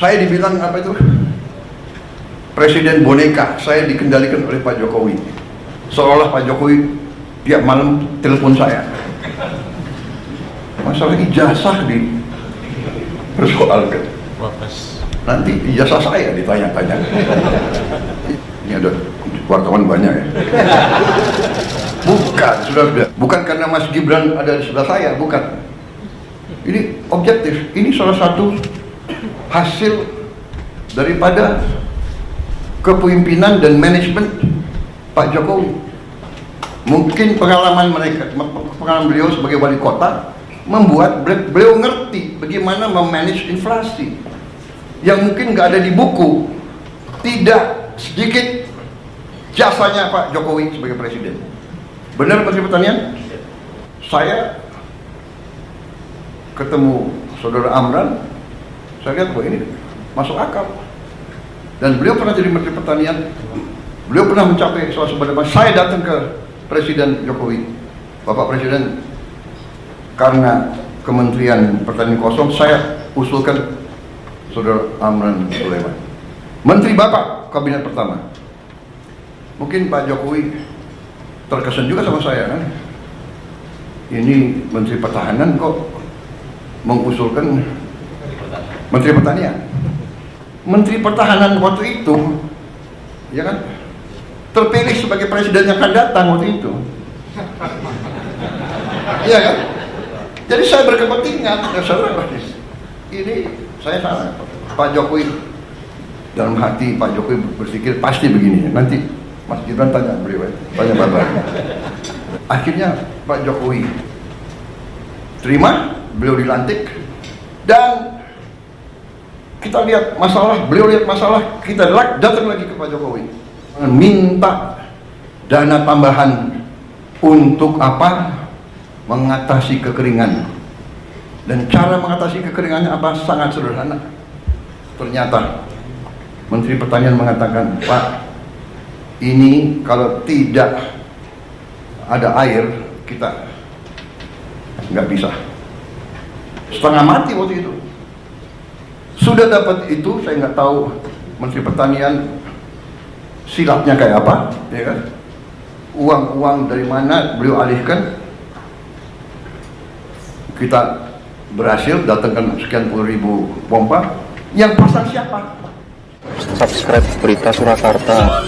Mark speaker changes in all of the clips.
Speaker 1: Saya dibilang apa itu? Presiden boneka, saya dikendalikan oleh Pak Jokowi. Seolah Pak Jokowi tiap malam telepon saya. Masalah ijazah dipersoalkan. Nanti ijazah saya ditanya-tanya. Ini ada wartawan banyak ya. Bukan, sudah. Bukan karena Mas Gibran ada di sebelah saya, bukan. Ini objektif. Ini salah satu hasil daripada kepemimpinan dan manajemen Pak Jokowi. Mungkin pengalaman beliau sebagai wali kota membuat beliau ngerti bagaimana memanage inflasi yang mungkin nggak ada di buku. Tidak sedikit jasanya Pak Jokowi sebagai presiden. Benar Menteri Pertanian? Saya ketemu Saudara Amran, saya lihat bahwa ini masuk akal. Dan beliau pernah jadi Menteri Pertanian, beliau pernah mencapai suatu pada saya datang ke Presiden Jokowi, Bapak Presiden, karena Kementerian Pertanian kosong, saya usulkan Saudara Amran Sulaiman, Menteri Bapak Kabinet pertama. Mungkin Pak Jokowi terkesan juga sama saya, kan? Ini Menteri Pertahanan kok mengusulkan Menteri Pertanian. Menteri Pertahanan waktu itu, ya kan, terpilih sebagai presiden yang akan datang waktu itu. Iya kan? Jadi saya berkepentingan. Ini saya salah. Pak Jokowi dalam hati Pak Jokowi berpikir pasti begini. Nanti Mas Gibran tanya beliau, tanya Bapak. Akhirnya Pak Jokowi terima, beliau dilantik, dan kita lihat masalah, beliau lihat masalah, kita datang lagi ke Pak Jokowi minta dana tambahan untuk apa? Mengatasi kekeringan. Dan cara mengatasi kekeringannya apa? Sangat sederhana. Ternyata Menteri Pertanian mengatakan, Pak, ini kalau tidak ada air kita nggak bisa. Setengah mati waktu itu. Sudah dapat itu, saya nggak tahu Menteri Pertanian silapnya kayak apa, ya kan? Uang-uang dari mana beliau alihkan? Kita berhasil datangkan sekian puluh ribu pompa. Yang pasang siapa?
Speaker 2: Subscribe Berita Surakarta.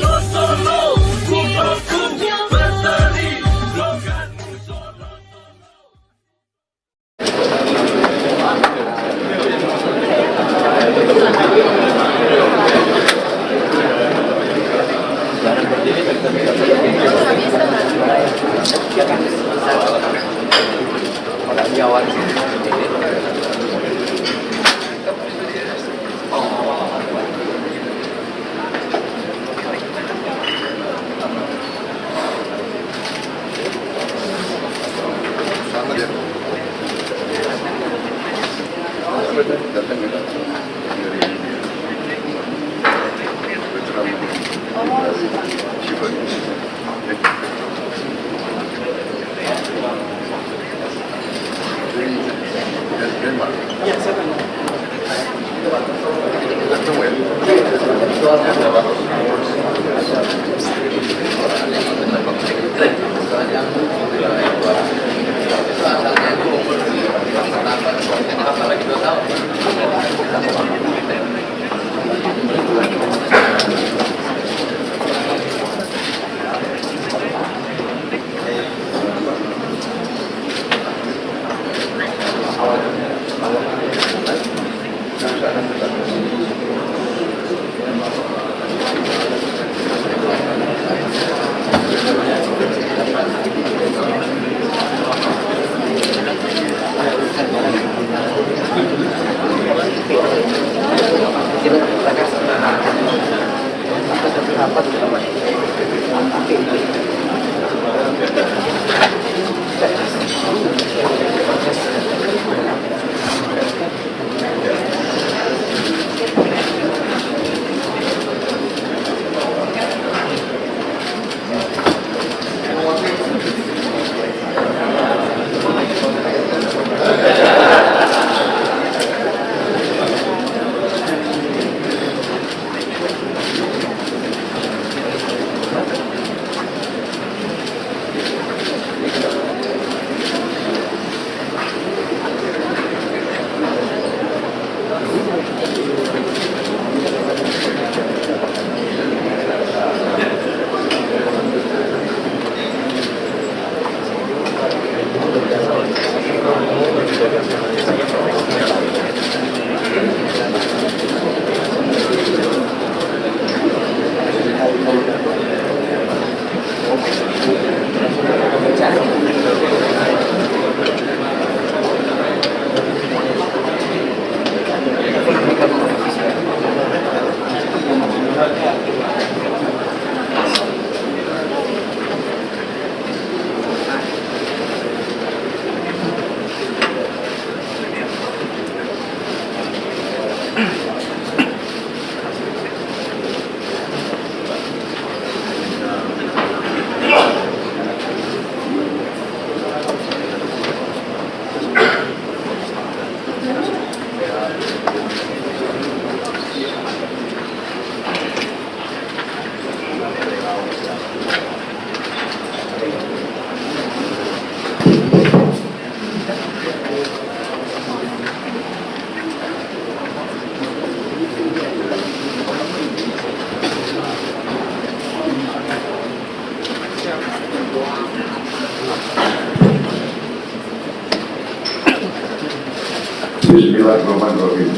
Speaker 1: Bismillahirrahmanirrahim.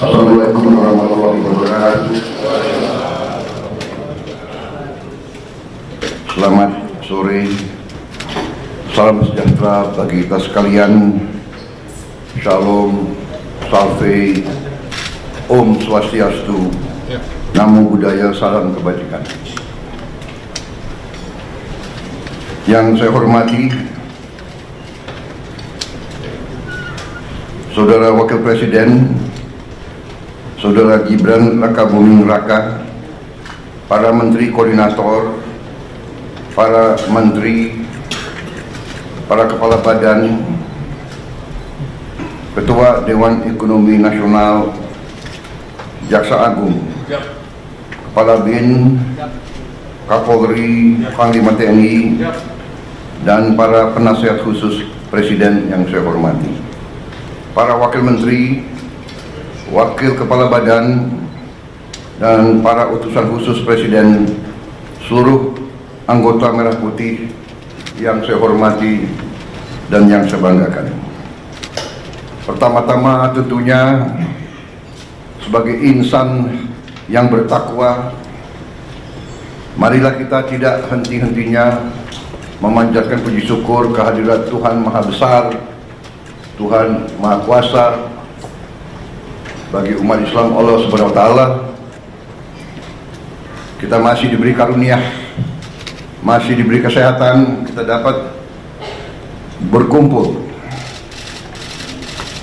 Speaker 1: Assalamualaikum warahmatullahi wabarakatuh. Selamat sore. Salam sejahtera bagi kita sekalian. Shalom, salve, Om Swastiastu, Namo Buddhaya, salam kebajikan. Yang saya hormati Saudara Wakil Presiden, Saudara Gibran Rakabuming Raka, para Menteri Koordinator, para Menteri, para Kepala Badan, Ketua Dewan Ekonomi Nasional, Jaksa Agung, Kepala BIN, Kapolri, Panglima TNI, dan para penasihat khusus Presiden yang saya hormati. Para Wakil Menteri, Wakil Kepala Badan, dan para utusan khusus Presiden, seluruh anggota Merah Putih yang saya hormati dan yang saya banggakan. Pertama-tama tentunya sebagai insan yang bertakwa, marilah kita tidak henti-hentinya memanjatkan puji syukur kehadirat Tuhan Maha Besar, Tuhan Maha Kuasa. Bagi umat Islam, Allah Subhanahu wa Ta'ala, kita masih diberi karunia, masih diberi kesehatan, kita dapat berkumpul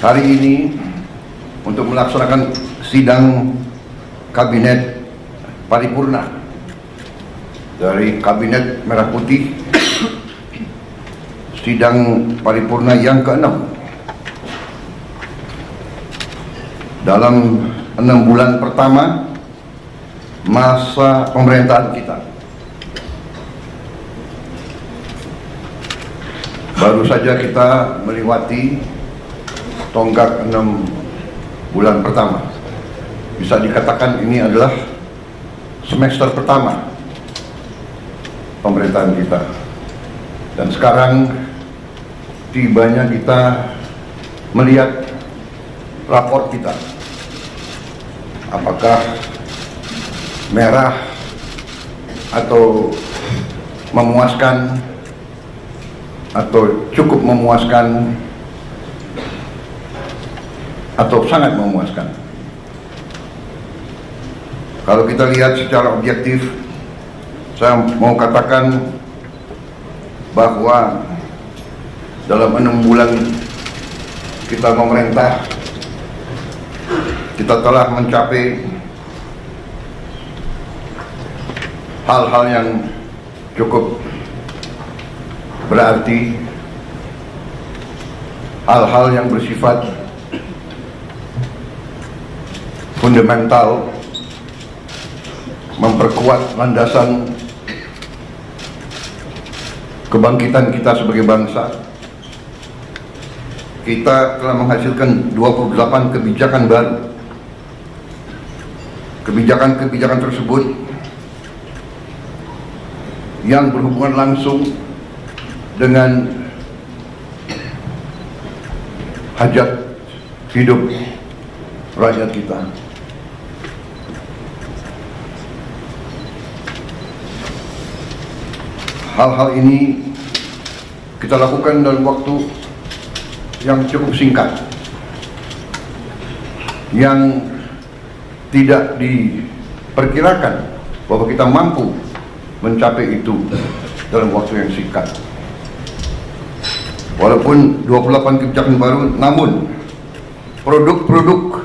Speaker 1: hari ini untuk melaksanakan sidang kabinet paripurna dari Kabinet Merah Putih, sidang paripurna yang ke-6 dalam 6 bulan pertama masa pemerintahan kita. Baru saja kita melewati tonggak 6 bulan pertama. Bisa dikatakan ini adalah semester pertama pemerintahan kita. Dan sekarang tibanya kita melihat rapor kita. Apakah merah atau memuaskan atau cukup memuaskan atau sangat memuaskan. Kalau kita lihat secara objektif, saya mau katakan bahwa dalam 6 bulan kita memerintah, kita telah mencapai hal-hal yang cukup berarti, hal-hal yang bersifat fundamental, memperkuat landasan kebangkitan kita sebagai bangsa. Kita telah menghasilkan 28 kebijakan baru. Kebijakan-kebijakan tersebut yang berhubungan langsung dengan hajat hidup rakyat kita. Hal-hal ini kita lakukan dalam waktu yang cukup singkat, yang tidak diperkirakan bahwa kita mampu mencapai itu dalam waktu yang singkat. Walaupun 28 kebijakan baru, namun produk-produk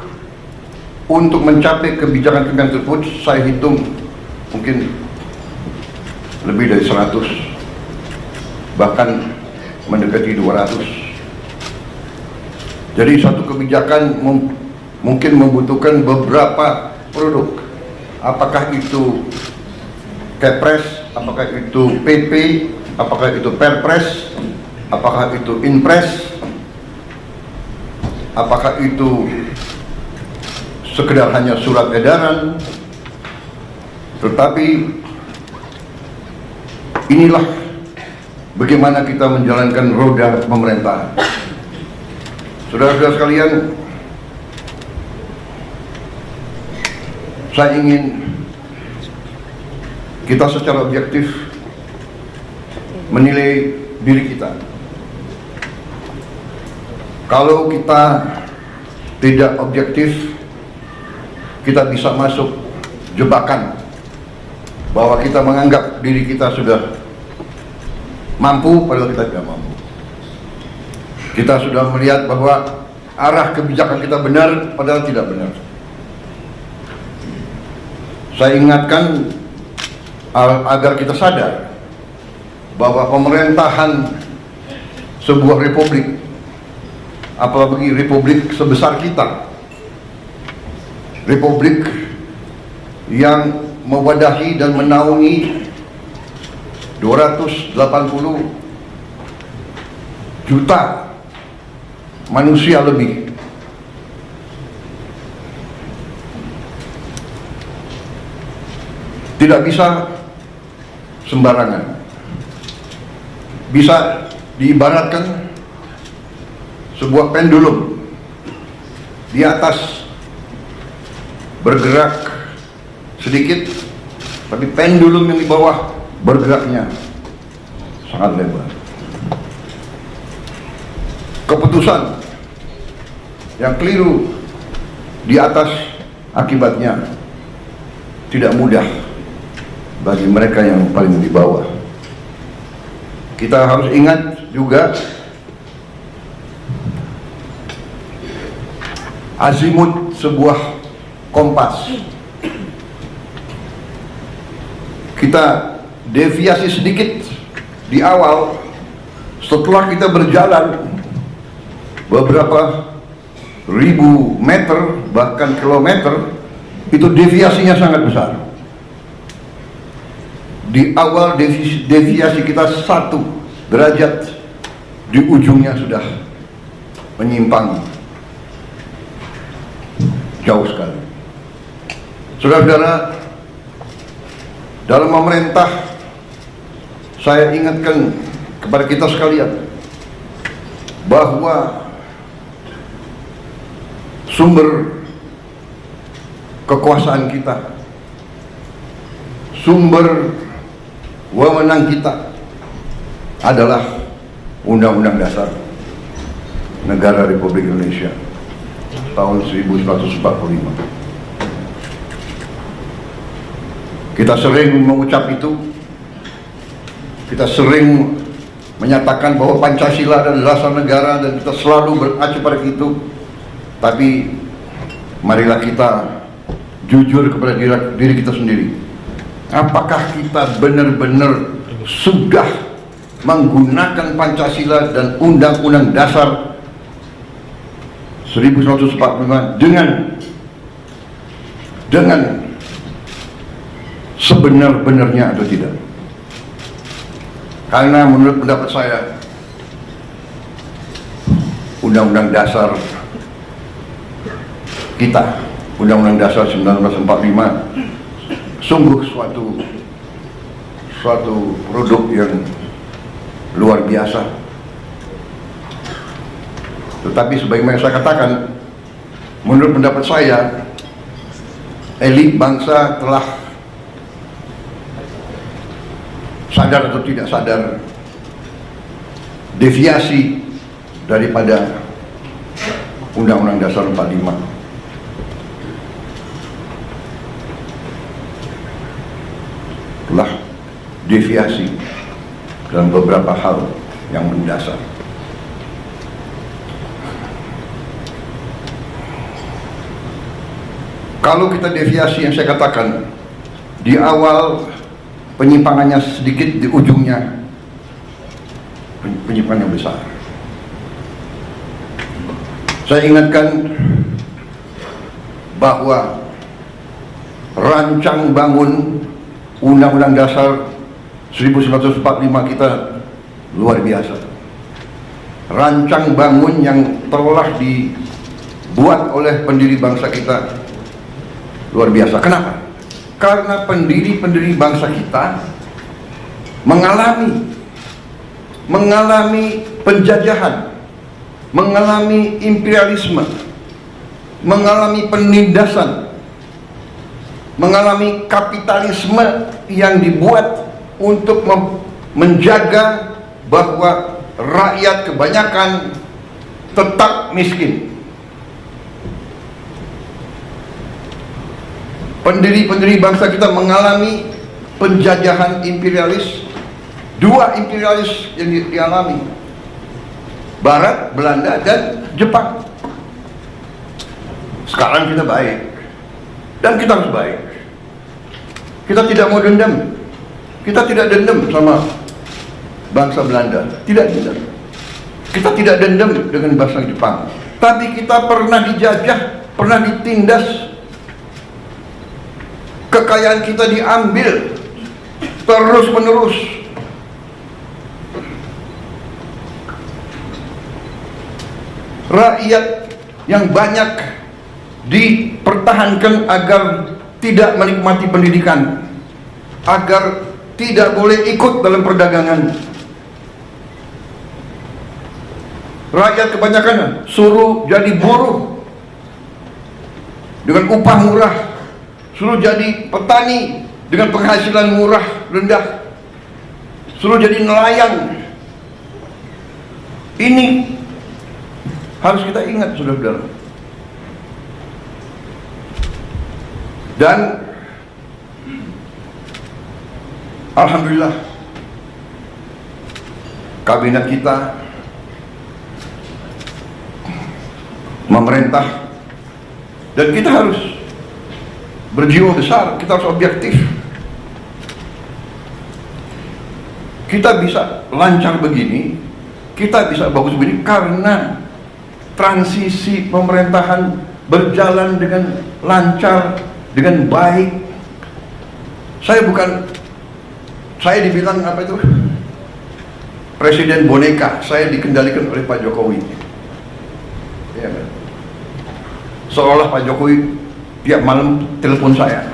Speaker 1: untuk mencapai kebijakan-kebijakan tersebut saya hitung mungkin lebih dari 100, bahkan mendekati 200. Jadi satu kebijakan mungkin membutuhkan beberapa produk. Apakah itu Kepres, apakah itu PP, apakah itu Perpres, apakah itu Inpres, apakah itu sekedar hanya surat edaran. Tetapi inilah bagaimana kita menjalankan roda pemerintahan. Saudara-saudara sekalian, saya ingin kita secara objektif menilai diri kita. Kalau kita tidak objektif, kita bisa masuk jebakan bahwa kita menganggap diri kita sudah mampu padahal kita tidak mampu. Kita sudah melihat bahwa arah kebijakan kita benar padahal tidak benar. Saya ingatkan agar kita sadar bahwa pemerintahan sebuah republik, apalagi republik sebesar kita, republik yang mewadahi dan menaungi 280 juta manusia lebih, tidak bisa sembarangan. Bisa diibaratkan sebuah pendulum di atas bergerak sedikit, tapi pendulum yang di bawah bergeraknya sangat lebar. Keputusan yang keliru di atas akibatnya tidak mudah bagi mereka yang paling di bawah. Kita harus ingat juga azimut sebuah kompas. Kita deviasi sedikit di awal, setelah kita berjalan beberapa ribu meter bahkan kilometer, itu deviasinya sangat besar. Di awal deviasi kita 1 derajat, di ujungnya sudah menyimpang jauh sekali. Saudara-saudara, dalam memerintah, saya ingatkan kepada kita sekalian bahwa sumber kekuasaan kita, sumber wewenang kita adalah Undang-Undang Dasar Negara Republik Indonesia tahun 1945. Kita sering mengucap itu, kita sering menyatakan bahwa Pancasila adalah dasar negara dan kita selalu mengacu pada itu. Tapi marilah kita jujur kepada diri kita sendiri. Apakah kita benar-benar sudah menggunakan Pancasila dan Undang-Undang Dasar 1945 dengan sebenar-benarnya atau tidak? Karena menurut pendapat saya, Undang-Undang Dasar kita, Undang-Undang Dasar 1945, sungguh suatu produk yang luar biasa. Tetapi sebagaimana saya katakan, menurut pendapat saya, elit bangsa telah sadar atau tidak sadar deviasi daripada Undang-Undang Dasar 45. Telah deviasi dalam beberapa hal yang mendasar. Kalau kita deviasi yang saya katakan, di awal penyimpangannya sedikit, di ujungnya penyimpangannya besar. Saya ingatkan bahwa rancang bangun Undang-Undang Dasar 1945 kita luar biasa. Rancang bangun yang telah dibuat oleh pendiri bangsa kita luar biasa. Kenapa? Karena pendiri-pendiri bangsa kita mengalami penjajahan, mengalami imperialisme, mengalami penindasan, mengalami kapitalisme yang dibuat untuk menjaga bahwa rakyat kebanyakan tetap miskin. Pendiri-pendiri bangsa kita mengalami penjajahan imperialis, dua imperialis yang dialami, Barat, Belanda, dan Jepang. Sekarang kita baik, dan kita harus baik. Kita tidak mau dendam. Kita tidak dendam sama bangsa Belanda, tidak dendam. Kita tidak dendam dengan bangsa Jepang. Tapi kita pernah dijajah, pernah ditindas. Kekayaan kita diambil terus menerus. Rakyat yang banyak dipertahankan agar tidak menikmati pendidikan, agar tidak boleh ikut dalam perdagangan. Rakyat kebanyakan suruh jadi buruh dengan upah murah, suruh jadi petani dengan penghasilan murah rendah, suruh jadi nelayan. Ini harus kita ingat, saudara-saudara. Dan alhamdulillah kabinet kita memerintah, dan kita harus berjiwa besar, kita harus objektif. Kita bisa lancar begini, kita bisa bagus begini karena transisi pemerintahan berjalan dengan lancar, dengan baik. Saya dibilang apa itu? Presiden boneka. Saya dikendalikan oleh Pak Jokowi. Ya, kan? Seolah Pak Jokowi tiap malam telepon saya.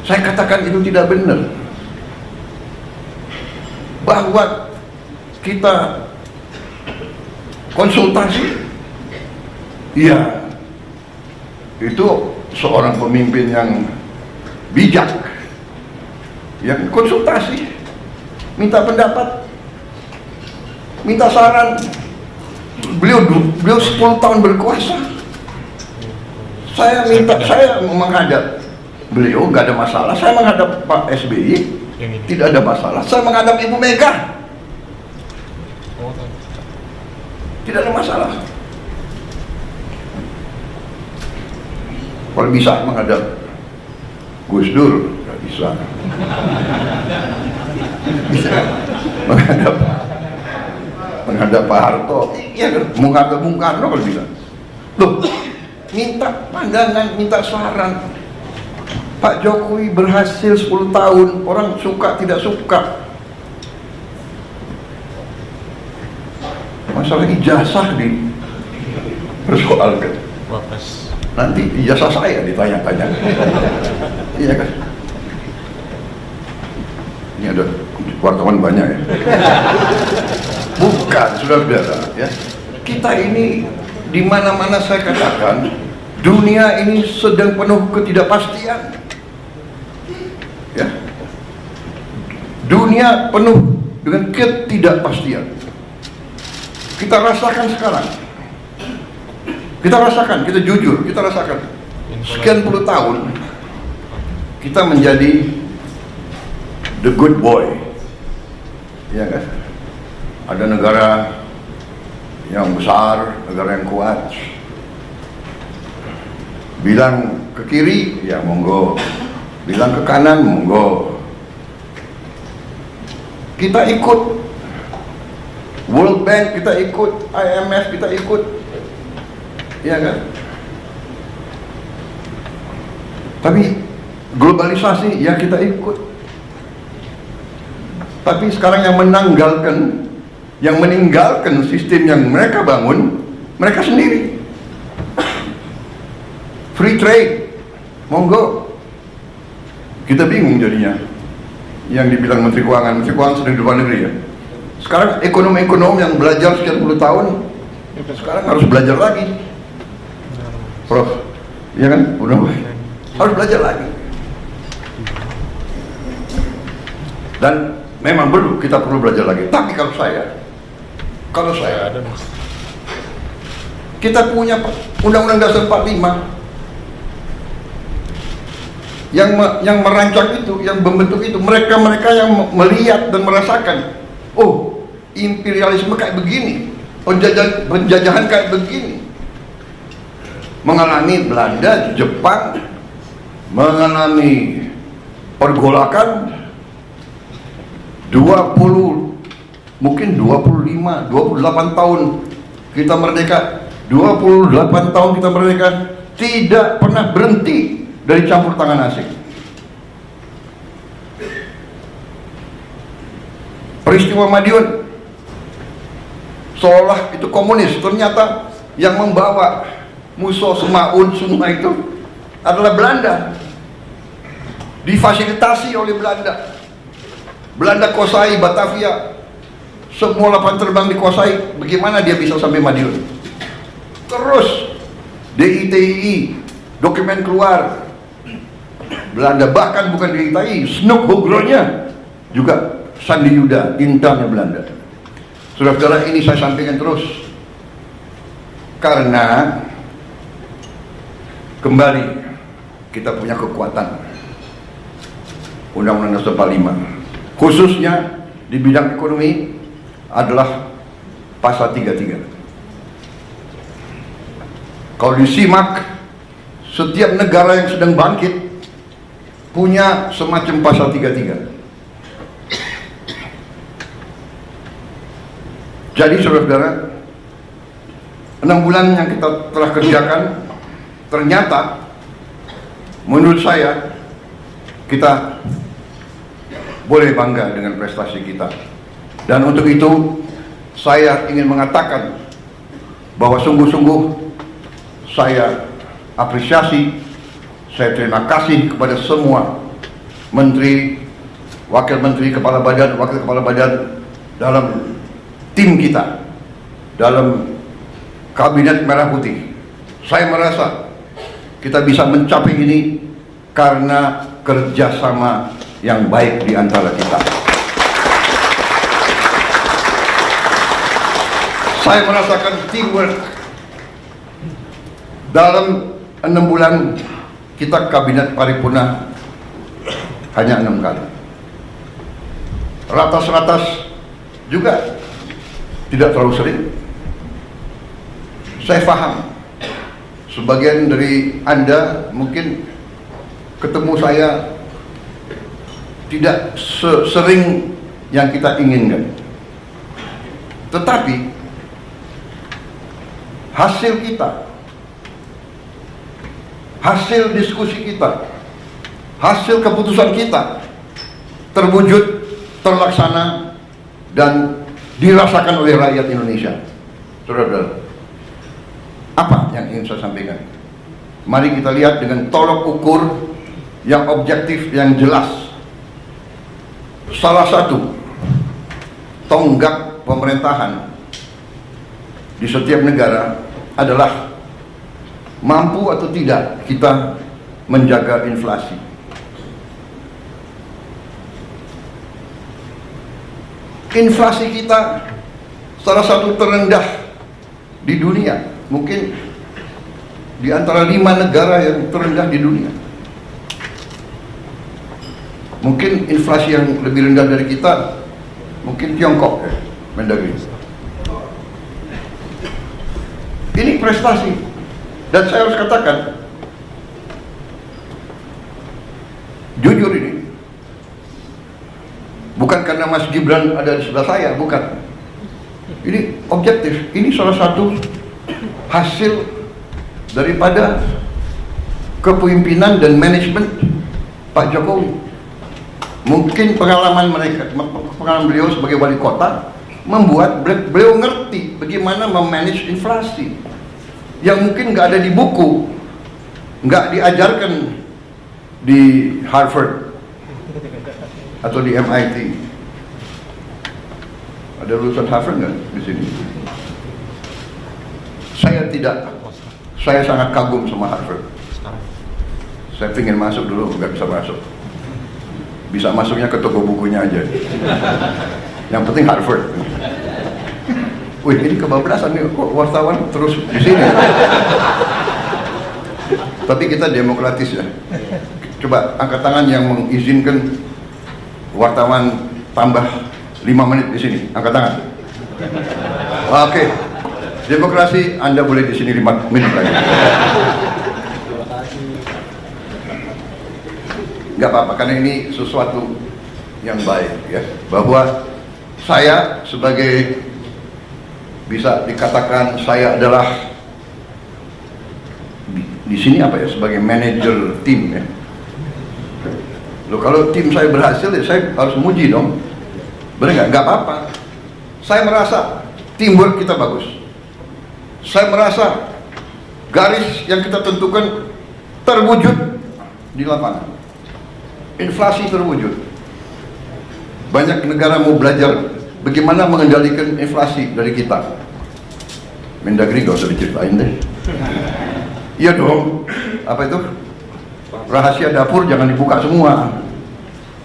Speaker 1: Saya katakan itu tidak benar. Bahwa kita konsultasi, iya, itu seorang pemimpin yang bijak, yang konsultasi, minta pendapat, minta saran. Beliau 10 tahun berkuasa. Saya menghadap beliau, nggak ada masalah. Saya menghadap Pak SBY, tidak ada masalah. Saya menghadap Ibu Mega, tidak ada masalah. Kalau bisa menghadap Gus Dur, nggak bisa. Bisa menghadap Pak Harto, iya kan? Menghadap Bung Karno kalau bisa. Loh, minta pandangan, minta saran. Pak Jokowi berhasil 10 tahun, orang suka tidak suka. Masalah ijazah dipersoalkan. Nanti ijazah saya ditanya-tanya. Iya kan? Ini ada wartawan banyak ya. Bukan, saudara-saudara ya. Kita ini di mana-mana saya katakan, dunia ini sedang penuh ketidakpastian. Ya. Dunia penuh dengan ketidakpastian. Kita rasakan sekarang. Kita rasakan, kita jujur, kita rasakan. Sekian puluh tahun kita menjadi the good boy. Ya kan? Ada negara yang besar, negara yang kuat. Bilang ke kiri, ya monggo. Bilang ke kanan, monggo. Kita ikut World Bank, kita ikut IMF, kita ikut, ya kan? Tapi globalisasi, ya kita ikut. Tapi sekarang yang meninggalkan sistem yang mereka bangun, mereka sendiri. Free trade, monggo. Kita bingung jadinya. Yang dibilang Menteri Keuangan sedang di luar negeri ya. Sekarang ekonom-ekonom yang belajar sekian puluh tahun sekarang harus belajar lagi, Prof. Iya kan? Udah harus belajar lagi. Dan memang kita perlu belajar lagi. Tapi kalau saya kita punya Undang-Undang Dasar 45 yang merancang itu, yang membentuk itu, mereka yang melihat dan merasakan, oh, imperialisme kayak begini, penjajahan kayak begini. Mengalami Belanda, Jepang, mengalami pergolakan 28 tahun kita merdeka, 28 tahun kita merdeka, tidak pernah berhenti dari campur tangan asing. Peristiwa Madiun seolah itu komunis, ternyata yang membawa Musso, Semaun semua itu adalah Belanda, difasilitasi oleh Belanda. Belanda kuasai Batavia, semua lapangan terbang dikuasai. Bagaimana dia bisa sampai Madiun? Terus DITII, dokumen keluar, Belanda, bahkan bukan DITII, Snoek Hogronya juga Sandi Yuda, intelnya Belanda. Saudara-saudara, ini saya sampaikan terus karena kembali kita punya kekuatan Undang-Undang Dasar 45, khususnya di bidang ekonomi adalah pasal 33. Kalau disimak, setiap negara yang sedang bangkit punya semacam pasal 33. Jadi saudara-saudara, 6 bulan yang kita telah kerjakan, ternyata menurut saya kita boleh bangga dengan prestasi kita. Dan untuk itu saya ingin mengatakan bahwa sungguh-sungguh saya apresiasi, saya terima kasih kepada semua menteri, wakil menteri, kepala badan, wakil kepala badan dalam tim kita, dalam kabinet merah putih. Saya merasa kita bisa mencapai ini karena kerjasama yang baik di antara kita. Saya merasakan teamwork. Dalam 6 bulan kita kabinet paripurna hanya 6 kali. Ratas-ratas juga tidak terlalu sering. Saya paham sebagian dari Anda mungkin ketemu saya tidak sering yang kita inginkan, tetapi hasil kita, hasil diskusi kita, hasil keputusan kita terwujud, terlaksana, dan dirasakan oleh rakyat Indonesia. Saudara-saudara, apa yang ingin saya sampaikan? Mari kita lihat dengan tolok ukur yang objektif, yang jelas. Salah satu tonggak pemerintahan di setiap negara adalah mampu atau tidak kita menjaga inflasi. Inflasi kita salah satu terendah di dunia, mungkin di antara 5 negara yang terendah di dunia. Mungkin inflasi yang lebih rendah dari kita mungkin Tiongkok, Mendagri. Ini prestasi, dan saya harus katakan jujur, ini bukan karena Mas Gibran ada di sebelah saya, bukan. Ini objektif, ini salah satu hasil daripada kepemimpinan dan manajemen Pak Jokowi. Mungkin pengalaman beliau sebagai wali kota membuat beliau ngerti bagaimana memanage inflasi yang mungkin nggak ada di buku, nggak diajarkan di Harvard atau di MIT. Ada lulusan Harvard nggak di sini? Saya tidak. Saya sangat kagum sama Harvard. Saya ingin masuk dulu, nggak bisa masuk. Bisa masuknya ke toko bukunya aja. Yang penting Harvard. Wih, ini kebablasan nih, kok wartawan terus di sini. Tapi kita demokratis ya. Coba angkat tangan yang mengizinkan wartawan tambah 5 menit di sini. Angkat tangan. Oke. Demokrasi, Anda boleh di sini 5 menit lagi. Nggak apa-apa, karena ini sesuatu yang baik ya. Bahwa saya sebagai, bisa dikatakan saya adalah di sini apa ya, sebagai manajer tim ya. Loh, kalau tim saya berhasil ya saya harus muji dong. Benar nggak? Nggak apa-apa. Saya merasa teamwork kita bagus. Saya merasa garis yang kita tentukan terwujud di lapangan. Inflasi terwujud. Banyak negara mau belajar bagaimana mengendalikan inflasi dari kita. Mendagri gak usah diceritain deh. Iya dong. Apa itu? Rahasia dapur jangan dibuka semua,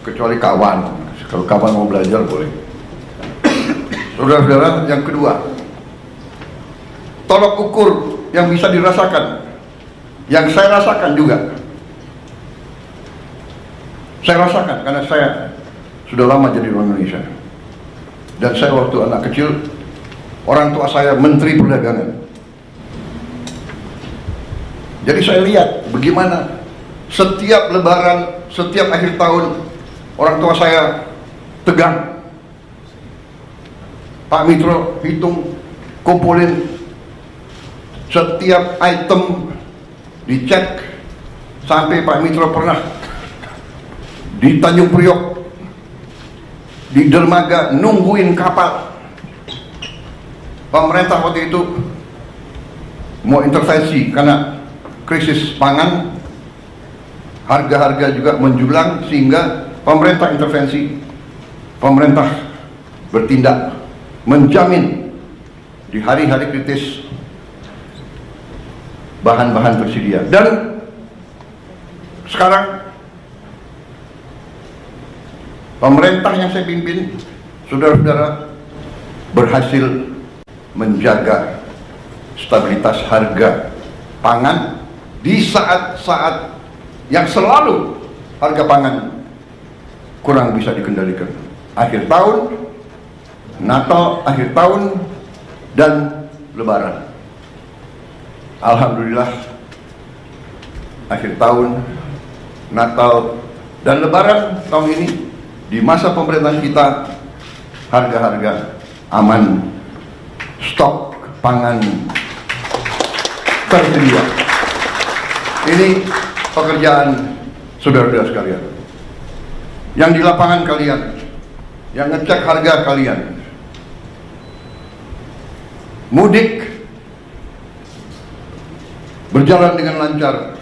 Speaker 1: kecuali kawan. Kalau kawan mau belajar boleh. Saudara-saudara, yang kedua, tolok ukur yang bisa dirasakan, yang saya rasakan juga. Saya rasakan karena saya sudah lama jadi orang Indonesia. Dan saya waktu anak kecil, orang tua saya Menteri Perdagangan. Jadi saya lihat bagaimana setiap lebaran, setiap akhir tahun, orang tua saya tegang. Pak Mitro hitung, kumpulin setiap item, dicek. Sampai Pak Mitro pernah di Tanjung Priok, di dermaga nungguin kapal. Pemerintah waktu itu mau intervensi karena krisis pangan, harga-harga juga menjulang, sehingga pemerintah intervensi, pemerintah bertindak, menjamin di hari-hari kritis bahan-bahan tersedia. Dan sekarang pemerintah yang saya pimpin, saudara-saudara, berhasil menjaga stabilitas harga pangan di saat-saat yang selalu harga pangan kurang bisa dikendalikan. Akhir tahun, Natal, akhir tahun, dan Lebaran. Alhamdulillah, akhir tahun, Natal, dan Lebaran tahun ini, di masa pemerintahan kita, harga-harga aman, stok pangan tersedia. Ini pekerjaan saudara-saudara sekalian. Yang di lapangan kalian, yang ngecek harga kalian. Mudik berjalan dengan lancar.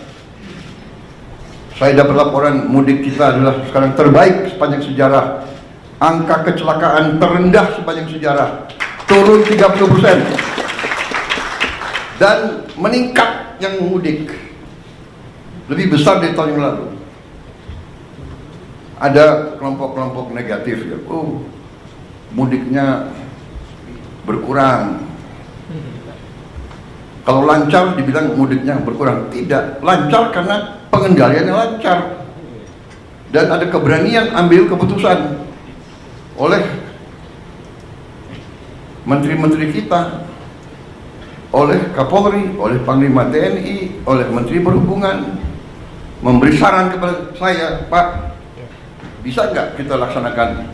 Speaker 1: Saya dapat laporan mudik kita adalah sekarang terbaik sepanjang sejarah. Angka kecelakaan terendah sepanjang sejarah, turun 30%. Dan meningkat yang mudik, lebih besar dari tahun yang lalu. Ada kelompok-kelompok negatif ya, oh mudiknya berkurang. Kalau lancar dibilang mudiknya berkurang. Tidak, lancar karena pengendaliannya lancar. Dan ada keberanian ambil keputusan oleh menteri-menteri kita, oleh Kapolri, oleh Panglima TNI, oleh Menteri Perhubungan, memberi saran kepada saya, Pak, bisa nggak kita laksanakan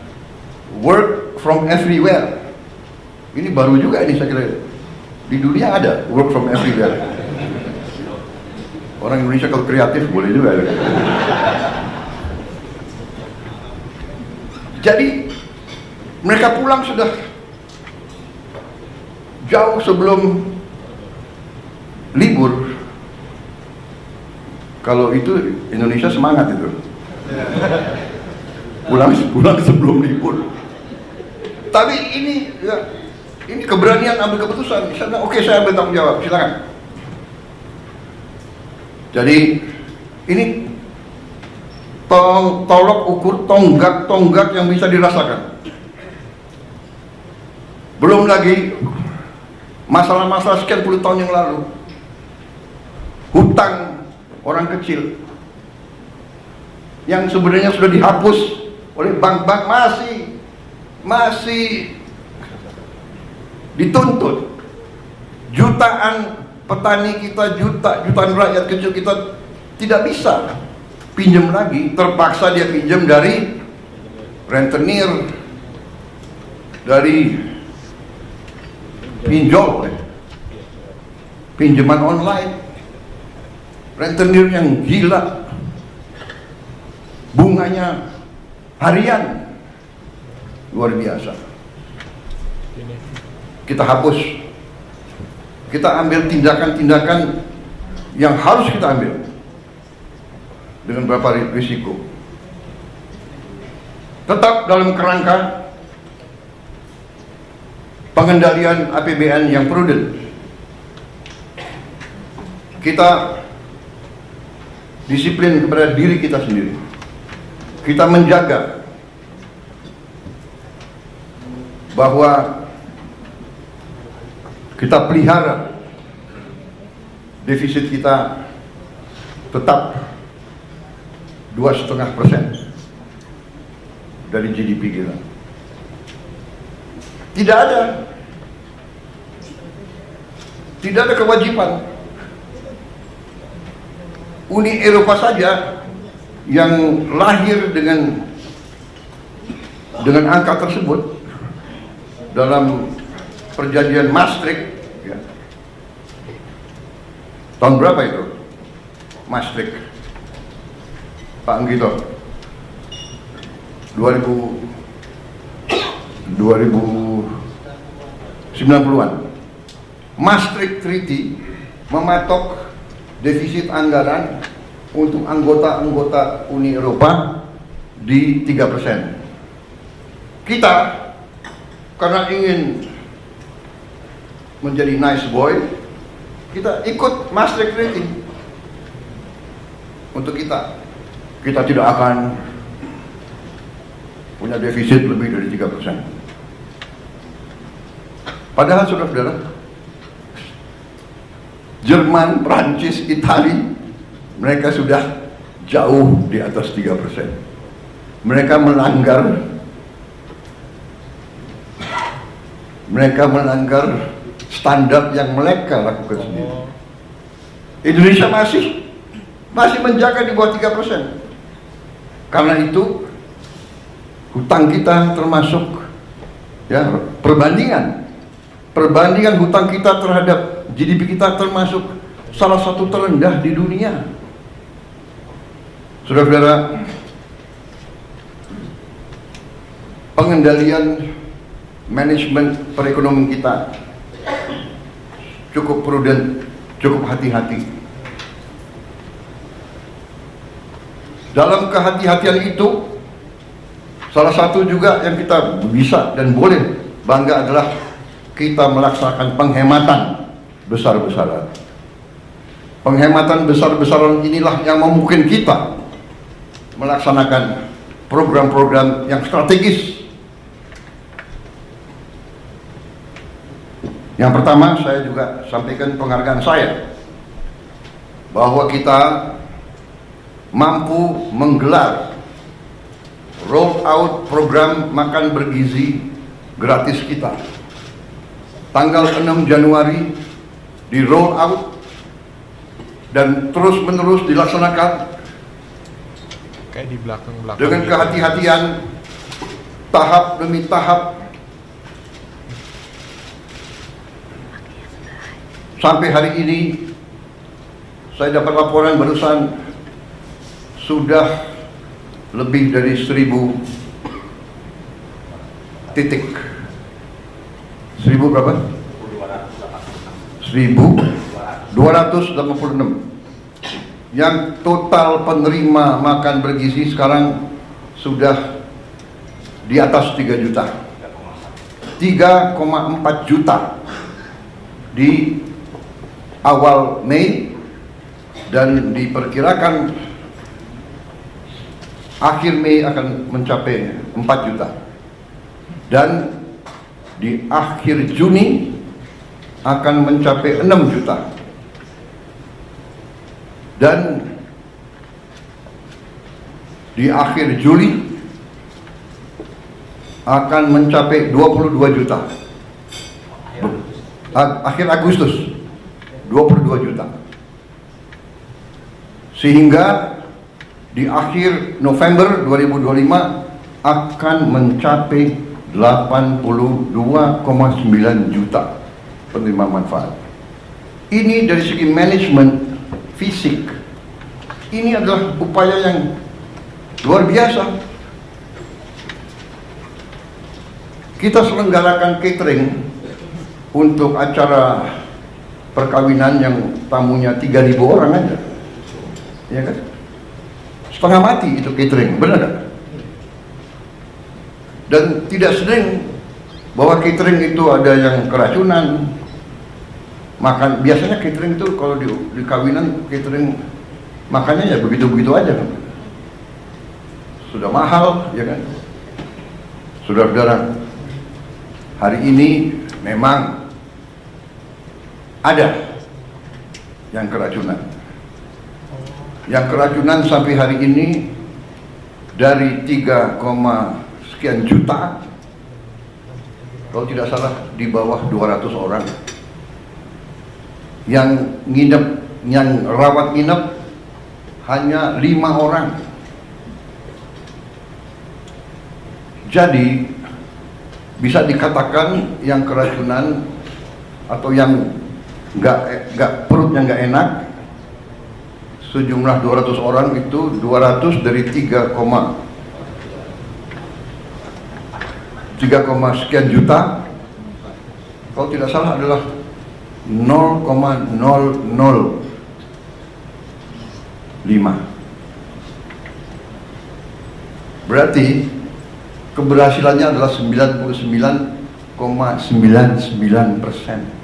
Speaker 1: work from everywhere? Ini baru juga ini saya kira. Di dunia ada work from everywhere. Orang Indonesia kalau kreatif boleh juga. Jadi mereka pulang sudah jauh sebelum libur. Kalau itu Indonesia semangat itu. Pulang sebelum libur. Tapi ini ya, ini keberanian ambil keputusan. Misalnya, oke, saya ambil tanggung jawab, silakan. Jadi ini tolok ukur tonggak yang bisa dirasakan. Belum lagi masalah-masalah sekian puluh tahun yang lalu, hutang orang kecil yang sebenarnya sudah dihapus oleh bank-bank masih dituntut. Jutaan petani kita, jutaan rakyat kecil kita tidak bisa pinjam lagi, terpaksa dia pinjam dari rentenir, dari pinjol, pinjaman online, rentenir yang gila, bunganya harian, luar biasa. Kita hapus, kita ambil tindakan-tindakan yang harus kita ambil dengan beberapa risiko, tetap dalam kerangka pengendalian APBN yang prudent. Kita disiplin kepada diri kita sendiri. Kita menjaga bahwa kita pelihara defisit kita tetap 2,5% dari GDP kita. Tidak ada kewajiban. Uni Eropa saja yang lahir dengan angka tersebut dalam perjanjian Maastricht, ya. Tahun berapa itu? Maastricht, Pak Anggito, 2090-an. Maastricht Treaty mematok defisit anggaran untuk anggota-anggota Uni Eropa di 3%. Kita karena ingin menjadi nice boy, kita ikut Maastricht Treaty. Untuk kita tidak akan punya defisit lebih dari 3%. Padahal saudara-saudara, Jerman, Prancis, Itali, mereka sudah jauh di atas 3%. Mereka melanggar standar yang mereka lakukan sendiri. Indonesia masih menjaga di bawah 3%. Karena itu hutang kita termasuk, ya, perbandingan hutang kita terhadap GDP kita termasuk salah satu terendah di dunia. Saudara-saudara, pengendalian manajemen perekonomian kita cukup prudent, cukup hati-hati. Dalam kehati-hatian itu, salah satu juga yang kita bisa dan boleh bangga adalah kita melaksanakan penghematan besar-besaran. Penghematan besar-besaran inilah yang memungkinkan kita melaksanakan program-program yang strategis. Yang pertama, saya juga sampaikan penghargaan saya bahwa kita mampu menggelar roll out program makan bergizi gratis kita. Tanggal 6 Januari di roll out dan terus menerus dilaksanakan
Speaker 3: kayak di belakang
Speaker 1: dengan kehati-hatian, tahap demi tahap, sampai hari ini saya dapat laporan barusan sudah lebih dari 1.000 titik. 1.000 berapa? 1.286 yang total penerima makan bergizi sekarang sudah di atas 3 juta. 3,4 juta di awal Mei, dan diperkirakan akhir Mei akan mencapai 4 juta, dan di akhir Juni akan mencapai 6 juta, dan di akhir Juli akan mencapai 22 juta. Akhir Agustus 22 juta. Sehingga di akhir November 2025 akan mencapai 82,9 juta penerima manfaat. Ini dari segi manajemen fisik, ini adalah upaya yang luar biasa. Kita selenggarakan catering untuk acara perkawinan yang tamunya 3.000 orang aja, ya kan? Setengah mati itu catering, benar gak? Dan tidak sering bahwa catering itu ada yang keracunan. Makan biasanya catering itu kalau di kawinan catering makannya ya begitu-begitu aja kan. Sudah mahal, ya kan? Saudara-saudara, hari ini memang ada yang keracunan. Yang keracunan sampai hari ini dari 3, sekian juta, kalau tidak salah di bawah 200 orang. Yang nginep, yang rawat nginep hanya 5 orang. Jadi bisa dikatakan yang keracunan atau yang nggak perutnya nggak enak sejumlah 200 orang itu 200 dari 3, sekian juta, kalau tidak salah adalah 0,005. Berarti keberhasilannya adalah 99,99%.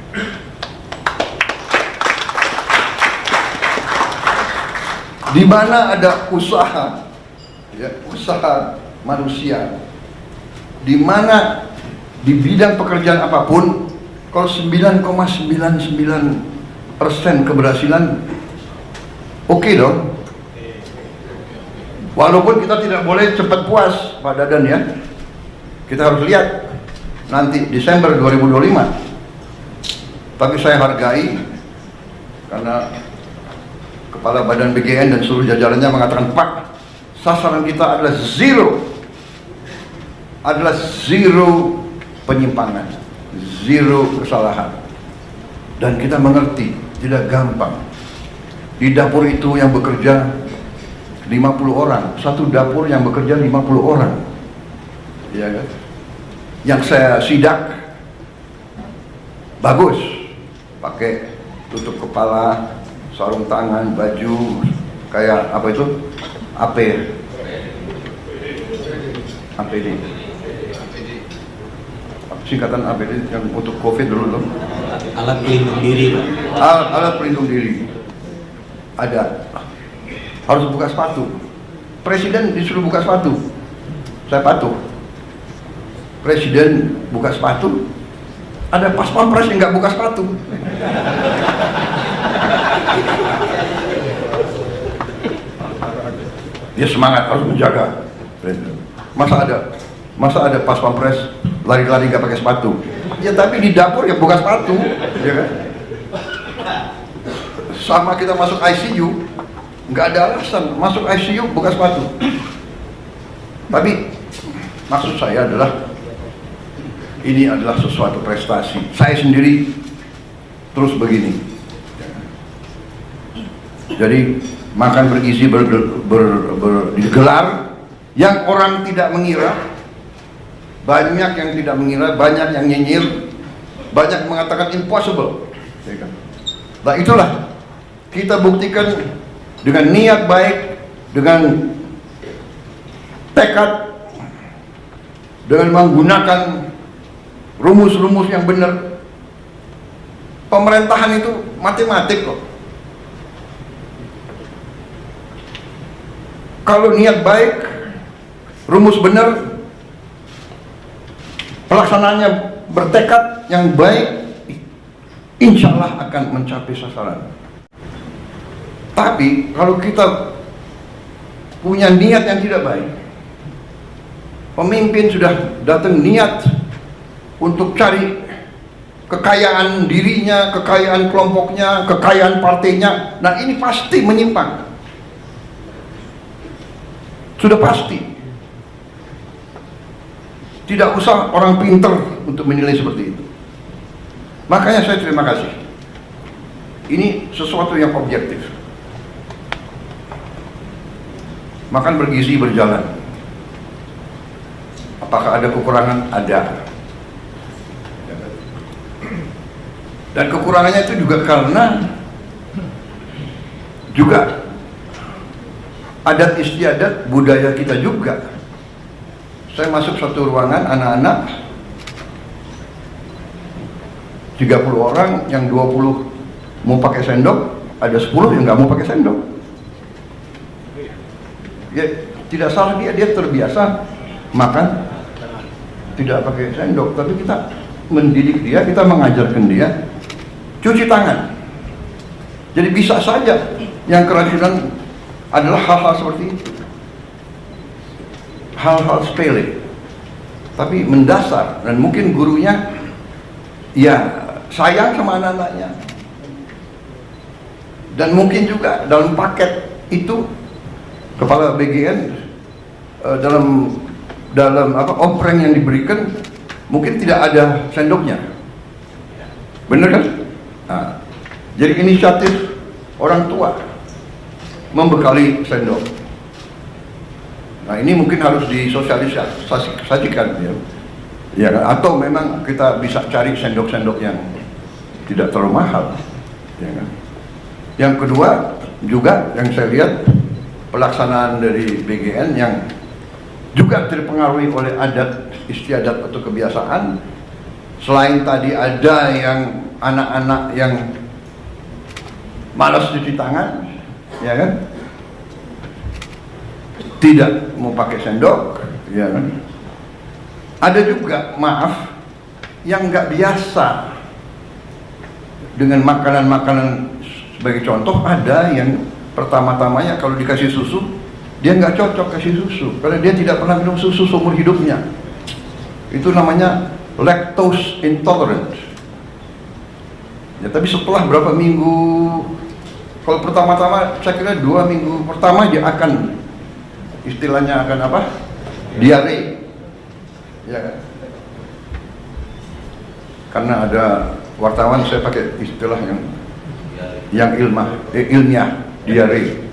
Speaker 1: Di mana ada usaha, ya, usaha manusia, di mana di bidang pekerjaan apapun, kalau 9,99% keberhasilan, oke dong. Walaupun kita tidak boleh cepat puas, Pak Dadan, ya. Kita harus lihat nanti Desember 2025. Tapi saya hargai karena Kepala Badan BGN dan seluruh jajarannya mengatakan, Pak, sasaran kita adalah zero penyimpangan, zero kesalahan. Dan kita mengerti, tidak gampang. Di dapur itu yang bekerja 50 orang, satu dapur yang bekerja 50 orang, ya kan? Yang saya sidak bagus, pakai tutup kepala, sarung tangan, baju kayak apa itu? APD. Singkatan APD yang untuk COVID dulu loh.
Speaker 4: Alat pelindung diri, Pak.
Speaker 1: Alat pelindung diri. Ada. Harus buka sepatu. Presiden disuruh buka sepatu. Saya patuh. Presiden buka sepatu. Ada pas pampres yang nggak buka sepatu. Dia semangat harus menjaga. Masa ada pas pampres lari-lari nggak pakai sepatu? Ya tapi di dapur ya buka sepatu, ya kan? Sama kita masuk ICU, nggak ada alasan masuk ICU buka sepatu. Tapi maksud saya adalah ini adalah sesuatu prestasi. Saya sendiri terus begini. Jadi makan bergizi digelar, yang orang tidak mengira, banyak yang tidak mengira, banyak yang nyinyir, banyak mengatakan impossible. Nah itulah kita buktikan dengan niat baik, dengan tekad, dengan menggunakan rumus-rumus yang benar. Pemerintahan itu matematik kok. Kalau niat baik, rumus benar, pelaksanaannya bertekad yang baik, insya Allah akan mencapai sasaran. Tapi kalau kita punya niat yang tidak baik, pemimpin sudah datang niat untuk cari kekayaan dirinya, kekayaan kelompoknya, kekayaan partainya, nah ini pasti menyimpang. Sudah pasti. Tidak usah orang pinter untuk menilai seperti itu. Makanya saya terima kasih. Ini sesuatu yang objektif. Makan bergizi berjalan. Apakah ada kekurangan? Ada. Dan kekurangannya itu juga karena juga adat istiadat budaya kita juga. Saya masuk satu ruangan anak-anak 30 orang, yang 20 mau pakai sendok, ada 10 yang nggak mau pakai sendok. Ya, tidak salah dia terbiasa makan tidak pakai sendok, tapi kita mendidik dia, kita mengajarkan dia cuci tangan. Jadi bisa saja yang keracunan adalah hal-hal seperti itu, hal-hal sepele tapi mendasar, dan mungkin gurunya ya sayang sama anak-anaknya, dan mungkin juga dalam paket itu kepala BGN dalam opreng yang diberikan mungkin tidak ada sendoknya, bener kan? Nah, jadi inisiatif orang tua membekali sendok. Nah ini mungkin harus disosialisasikan ya kan? Atau memang kita bisa cari sendok-sendok yang tidak terlalu mahal, ya kan? Yang kedua juga yang saya lihat pelaksanaan dari BGN yang juga terpengaruhi oleh adat istiadat atau kebiasaan. Selain tadi ada yang anak-anak yang malas cuci tangan, ya kan, tidak mau pakai sendok, ya kan. Ada juga, maaf, yang nggak biasa dengan makanan-makanan. Sebagai contoh, ada yang pertama-tamanya kalau dikasih susu dia nggak cocok kasih susu karena dia tidak pernah minum susu seumur hidupnya. Itu namanya lactose intolerant. Ya, tapi setelah berapa minggu, kalau pertama-tama saya kira 2 minggu pertama dia akan istilahnya akan apa? Diare. Ya kan? Karena ada wartawan saya pakai istilah yang ilmiah, diare.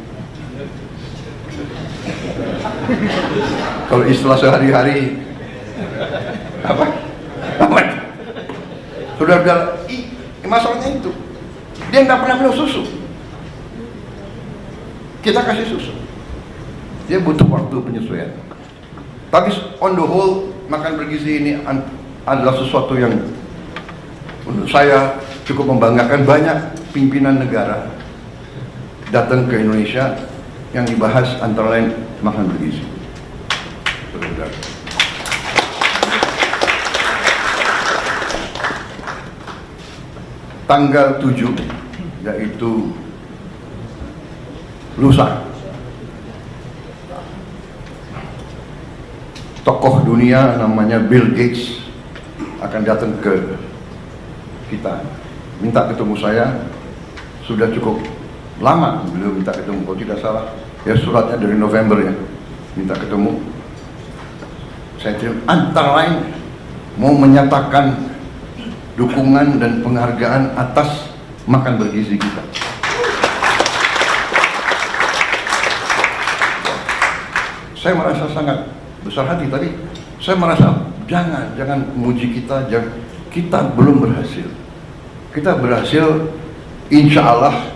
Speaker 1: Kalau istilah sehari-hari apa? Sudah masalahnya itu dia nggak pernah minum susu, kita kasih susu, dia butuh waktu penyesuaian. Tapi on the whole makan bergizi ini adalah sesuatu yang menurut saya cukup membanggakan. Banyak pimpinan negara datang ke Indonesia yang dibahas antara lain makan bergizi. Tanggal 7 yaitu lusa, tokoh dunia namanya Bill Gates akan datang ke kita, minta ketemu saya. Sudah cukup lama beliau minta ketemu, kalau tidak salah ya suratnya dari November ya, minta ketemu. Saya antara lain mau menyatakan dukungan dan penghargaan atas makan bergizi kita. Saya merasa sangat besar hati, tapi saya merasa jangan muji kita, kita belum berhasil. Kita berhasil insya Allah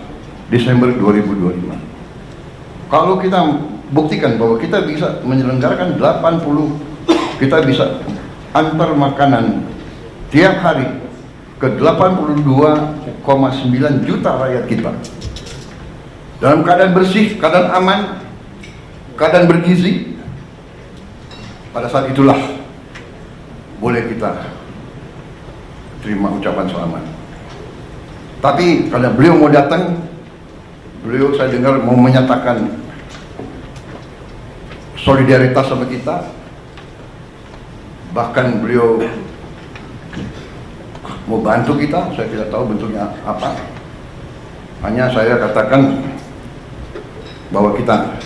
Speaker 1: Desember 2025. Kalau kita buktikan bahwa kita bisa menyelenggarakan 80, kita bisa antar makanan tiap hari ke 82,9 juta rakyat kita dalam keadaan bersih, keadaan aman, keadaan bergizi. Pada saat itulah boleh kita terima ucapan selamat. Tapi karena beliau mau datang, beliau saya dengar mau menyatakan solidaritas sama kita, bahkan beliau mau bantu kita. Saya tidak tahu bentuknya apa, hanya saya katakan bahwa kita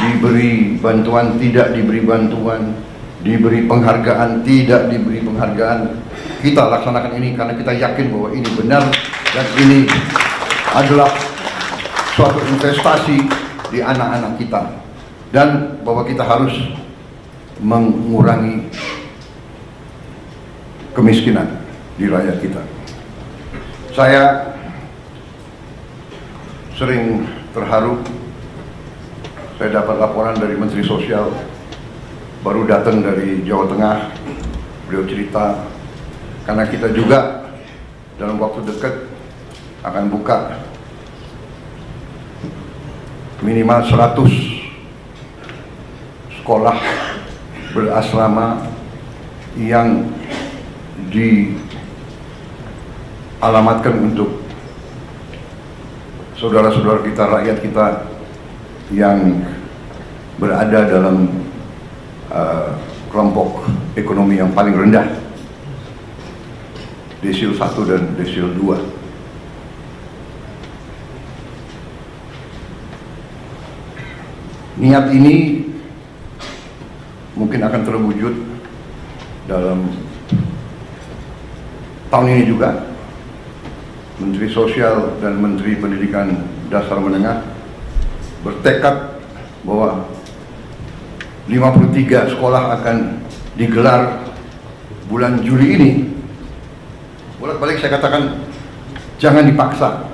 Speaker 1: diberi bantuan, tidak diberi bantuan, diberi penghargaan, tidak diberi penghargaan, kita laksanakan ini karena kita yakin bahwa ini benar dan ini adalah suatu investasi di anak-anak kita, dan bahwa kita harus mengurangi kemiskinan di rakyat kita. Saya sering terharu. Saya dapat laporan dari Menteri Sosial, baru datang dari Jawa Tengah. Beliau cerita, karena kita juga dalam waktu dekat akan buka minimal 100 sekolah berasrama yang dialamatkan untuk saudara-saudara kita, rakyat kita yang berada dalam kelompok ekonomi yang paling rendah, desil 1 dan desil 2. Niat ini mungkin akan terwujud dalam tahun ini juga. Menteri Sosial dan Menteri Pendidikan Dasar Menengah bertekad bahwa 53 sekolah akan digelar bulan Juli ini. Bolak-balik saya katakan, jangan dipaksa,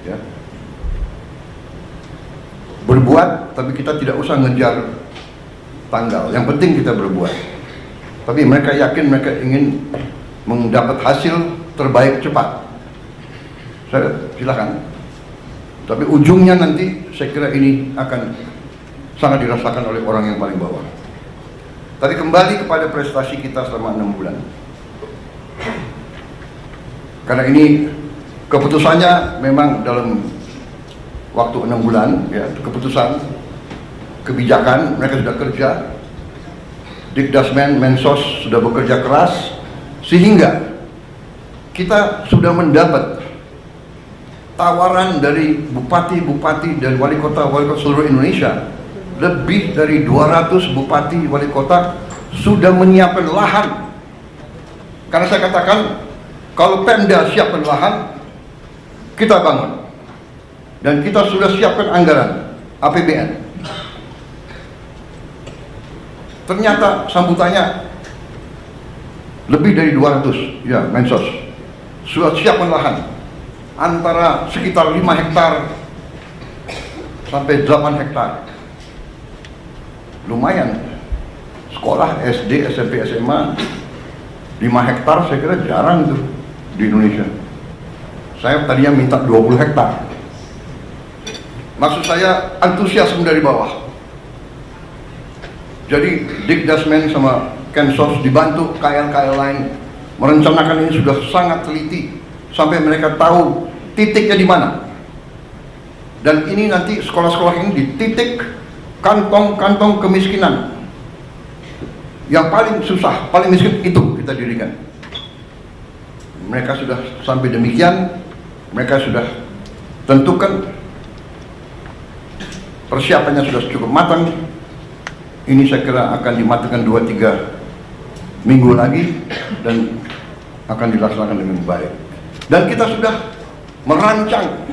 Speaker 1: ya. Berbuat, tapi kita tidak usah ngejar tanggal. Yang penting kita berbuat. Tapi mereka yakin, mereka ingin mendapat hasil terbaik cepat. Saya silakan. Tapi ujungnya nanti saya kira ini akan sangat dirasakan oleh orang yang paling bawah. Tadi kembali kepada prestasi kita selama 6 bulan. Karena ini keputusannya memang dalam waktu 6 bulan, ya, keputusan, kebijakan, mereka sudah kerja. Dikdasmen, Mensos sudah bekerja keras, sehingga kita sudah mendapat tawaran dari bupati-bupati dan wali kota seluruh Indonesia. Lebih dari 200 bupati wali kota sudah menyiapkan lahan. Karena saya katakan, kalau Pemda siapkan lahan, kita bangun. Dan kita sudah siapkan anggaran APBN. Ternyata sambutannya lebih dari 200, ya, Mensos sudah siapkan lahan antara sekitar 5 hektar sampai 8 hektar. Lumayan. Sekolah SD, SMP, SMA 5 hektar saya kira jarang tuh di Indonesia. Saya tadinya minta 20 hektar. Maksud saya antusiasme dari bawah. Jadi Dikdasmen sama Kensos dibantu KL-KL lain merencanakan ini sudah sangat teliti sampai mereka tahu titiknya di mana. Dan ini nanti sekolah-sekolah ini di titik kantong-kantong kemiskinan yang paling susah, paling miskin, itu kita dirikan. Mereka sudah sampai demikian, mereka sudah tentukan, persiapannya sudah cukup matang. Ini saya kira akan dimatangkan 2-3 minggu lagi dan akan dilaksanakan dengan baik. Dan kita sudah merancang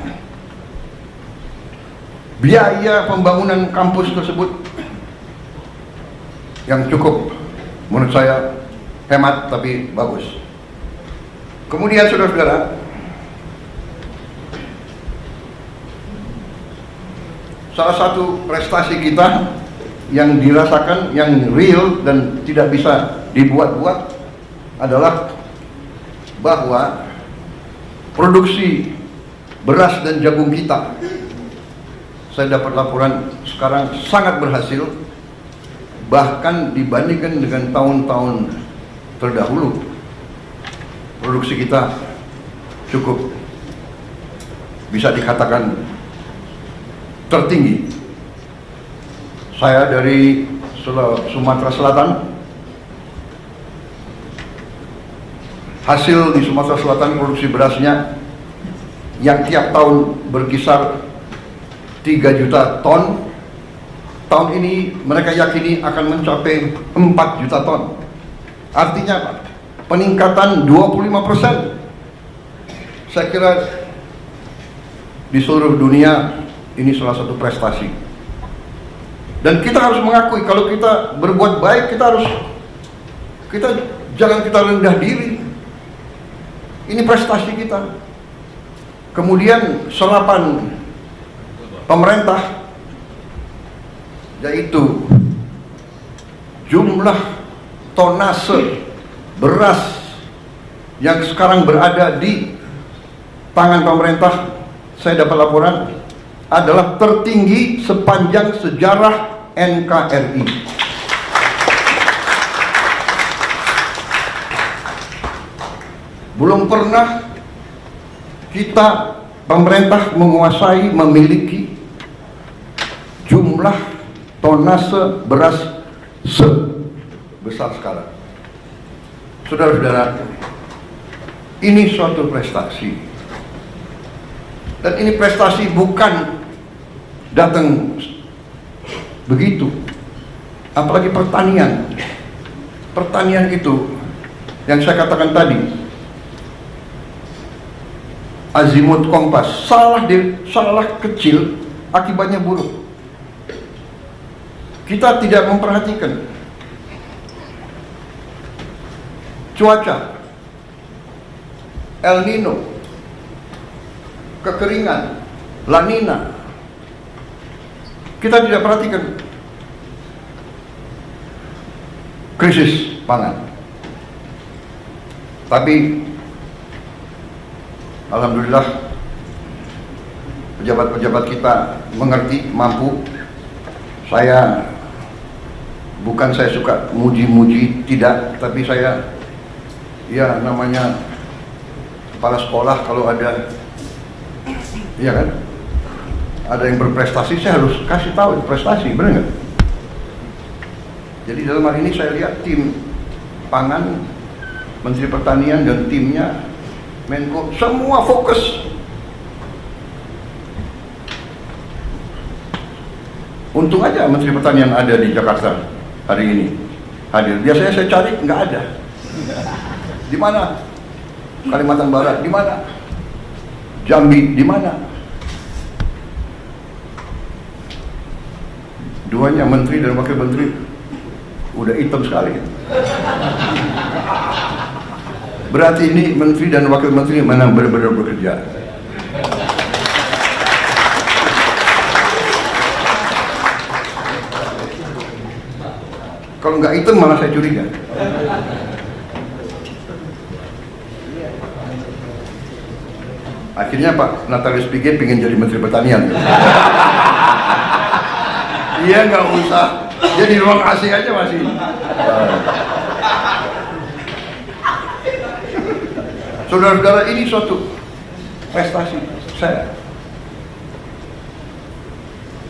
Speaker 1: biaya pembangunan kampus tersebut yang cukup, menurut saya, hemat tapi bagus. Kemudian saudara-saudara, salah satu prestasi kita yang dirasakan, yang real dan tidak bisa dibuat-buat adalah bahwa produksi beras dan jagung kita, saya dapat laporan sekarang sangat berhasil, bahkan dibandingkan dengan tahun-tahun terdahulu produksi kita cukup bisa dikatakan tertinggi. Saya dari Sumatera Selatan, hasil di Sumatera Selatan produksi berasnya yang tiap tahun berkisar 3 juta ton, tahun ini mereka yakini akan mencapai 4 juta ton. Artinya apa? Peningkatan 25%. Saya kira di seluruh dunia ini salah satu prestasi. Dan kita harus mengakui kalau kita berbuat baik, jangan kita rendah diri. Ini prestasi kita. Kemudian serapan pemerintah, yaitu jumlah tonase beras yang sekarang berada di tangan pemerintah, saya dapat laporan adalah tertinggi sepanjang sejarah NKRI. Belum pernah kita, pemerintah, menguasai, memiliki jumlah tonase beras sebesar sekarang. Saudara-saudara, ini suatu prestasi. Dan ini prestasi bukan datang begitu. Apalagi pertanian. Pertanian itu yang saya katakan tadi, azimut kompas, salah kecil akibatnya buruk. Kita tidak memperhatikan cuaca, El Nino, kekeringan, La Nina. Kita tidak perhatikan krisis pangan. Tapi alhamdulillah pejabat-pejabat kita mengerti, mampu. Saya suka muji-muji, tidak, tapi saya ya namanya kepala sekolah, kalau ada, iya kan, ada yang berprestasi, saya harus kasih tahu itu prestasi, benar nggak? Jadi dalam hal ini saya lihat tim pangan, Menteri Pertanian dan timnya, Menko, semua fokus. Untung aja Menteri Pertanian ada di Jakarta hari ini, hadir. Biasanya saya cari, nggak ada. Di mana? Kalimantan Barat, di mana? Jambi, di mana? Duanya, menteri dan wakil menteri, udah hitam sekali. Berarti ini menteri dan wakil menteri mana benar-benar bekerja. Kalau nggak hitam malah saya curiga. Akhirnya Pak Natalius Pigai pengen jadi Menteri Pertanian. Iya, nggak usah. Dia di ruang AC aja masih. Saudara-saudara, ini suatu prestasi saya.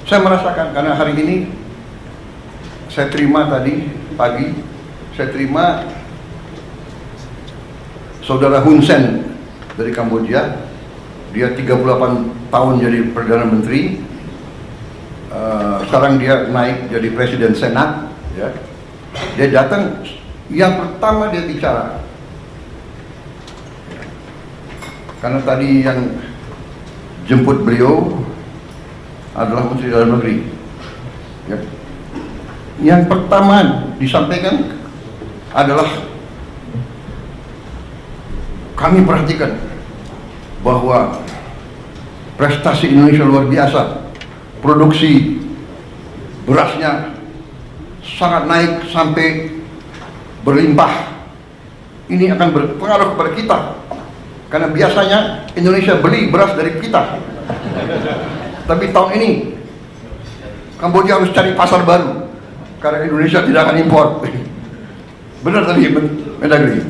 Speaker 1: Saya merasakan karena hari ini saya terima tadi pagi, saya terima Saudara Hun Sen dari Kamboja. Dia 38 tahun jadi Perdana Menteri. Sekarang dia naik jadi Presiden Senat, ya. Dia datang, yang pertama dia bicara, karena tadi yang jemput beliau adalah Menteri Dalam Negeri, ya. Yang pertama disampaikan adalah kami perhatikan bahwa prestasi Indonesia luar biasa. Produksi berasnya sangat naik sampai berlimpah. Ini akan berpengaruh kepada kita, karena biasanya Indonesia beli beras dari kita, tapi tahun ini Kamboja harus cari pasar baru karena Indonesia tidak akan impor. Benar tadi Mendagri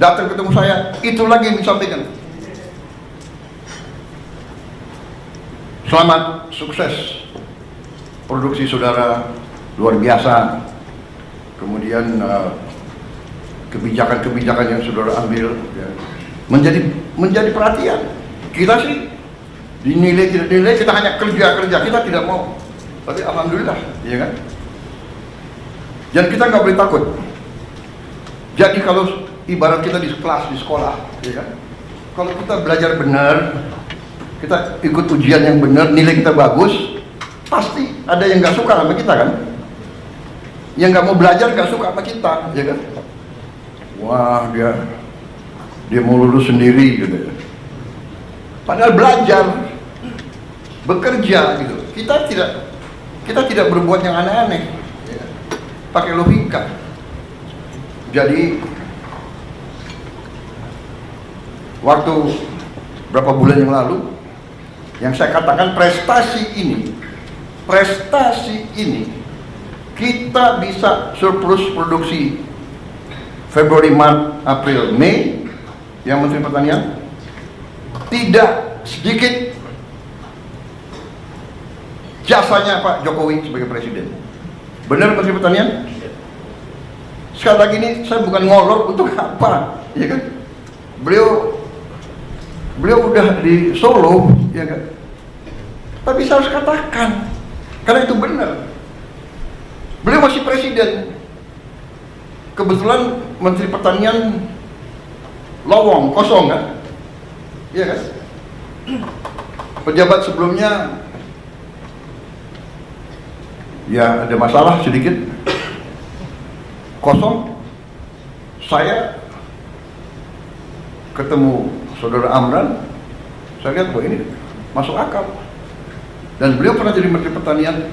Speaker 1: datang ketemu saya, itu lagi yang disampaikan. Selamat, sukses, produksi saudara luar biasa. Kemudian kebijakan-kebijakan yang saudara ambil ya, menjadi perhatian. Kita sih dinilai tidak dinilai, kita hanya kerja, kita tidak mau. Tapi alhamdulillah, ya kan? Dan kita nggak boleh takut. Jadi kalau ibarat kita di kelas, di sekolah, ya kan? Kalau kita belajar benar, kita ikut ujian yang benar, nilai kita bagus, pasti ada yang nggak suka sama kita kan? Yang nggak mau belajar nggak suka sama kita, ya kan? Wah, dia mau lulus sendiri gitu. Padahal belajar, bekerja gitu. Kita tidak berbuat yang aneh-aneh, ya. Pakai logika. Jadi waktu berapa bulan yang lalu, yang saya katakan prestasi ini kita bisa surplus produksi Februari, Maret, April, Mei, yang Menteri Pertanian tidak sedikit jasanya Pak Jokowi sebagai Presiden. Benar Menteri Pertanian? Sekali lagi ini saya bukan ngolor untuk apa, ya kan? Beliau udah di Solo, ya kan? Tapi saya harus katakan, karena itu benar. Beliau masih presiden. Kebetulan Menteri Pertanian lowong, kosong kan? Iya kan? Pejabat sebelumnya ya ada masalah sedikit, kosong. Saya ketemu Saudara Amran, saya lihat bahwa ini masuk akal. Dan beliau pernah jadi Menteri Pertanian,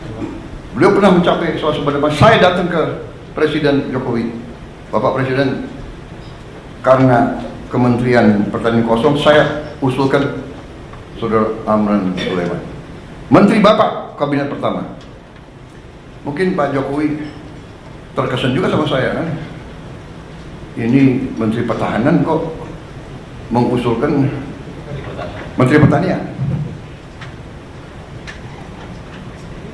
Speaker 1: beliau pernah mencapai suatu depan. Saya datang ke Presiden Jokowi, Bapak Presiden, karena Kementerian Pertanian kosong, saya usulkan Saudara Amran Sulaiman, Menteri Bapak Kabinet pertama. Mungkin Pak Jokowi terkesan juga sama saya kan? Ini Menteri Pertahanan kok mengusulkan Menteri Pertanian.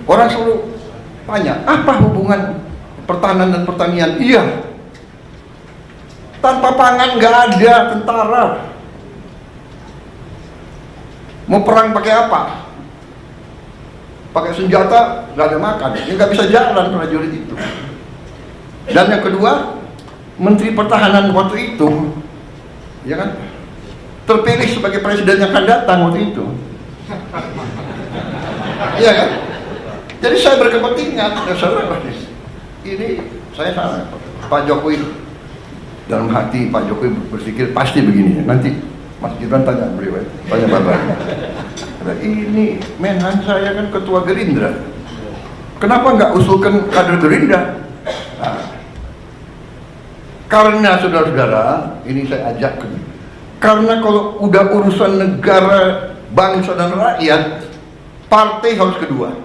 Speaker 1: Orang selalu tanya, apa hubungan pertahanan dan pertanian? Iya, tanpa pangan nggak ada tentara. Mau perang pakai apa? Pakai senjata, nggak ada makan, ya nggak bisa jalan prajurit itu. Dan yang kedua, Menteri Pertahanan waktu itu, ya kan, terpilih sebagai presiden yang akan datang waktu itu. Iya kan? Jadi saya berkepentingan, ini saya salah. Pak Jokowi dalam hati Pak Jokowi berpikir pasti begini. Nanti Mas Gibran tanya beliau, tanya Bapak. Ini Menhan saya kan ketua Gerindra. Kenapa nggak usulkan kader Gerindra? Nah, karena saudara-saudara, ini saya ajak. Karena kalau udah urusan negara, bangsa dan rakyat, partai harus kedua.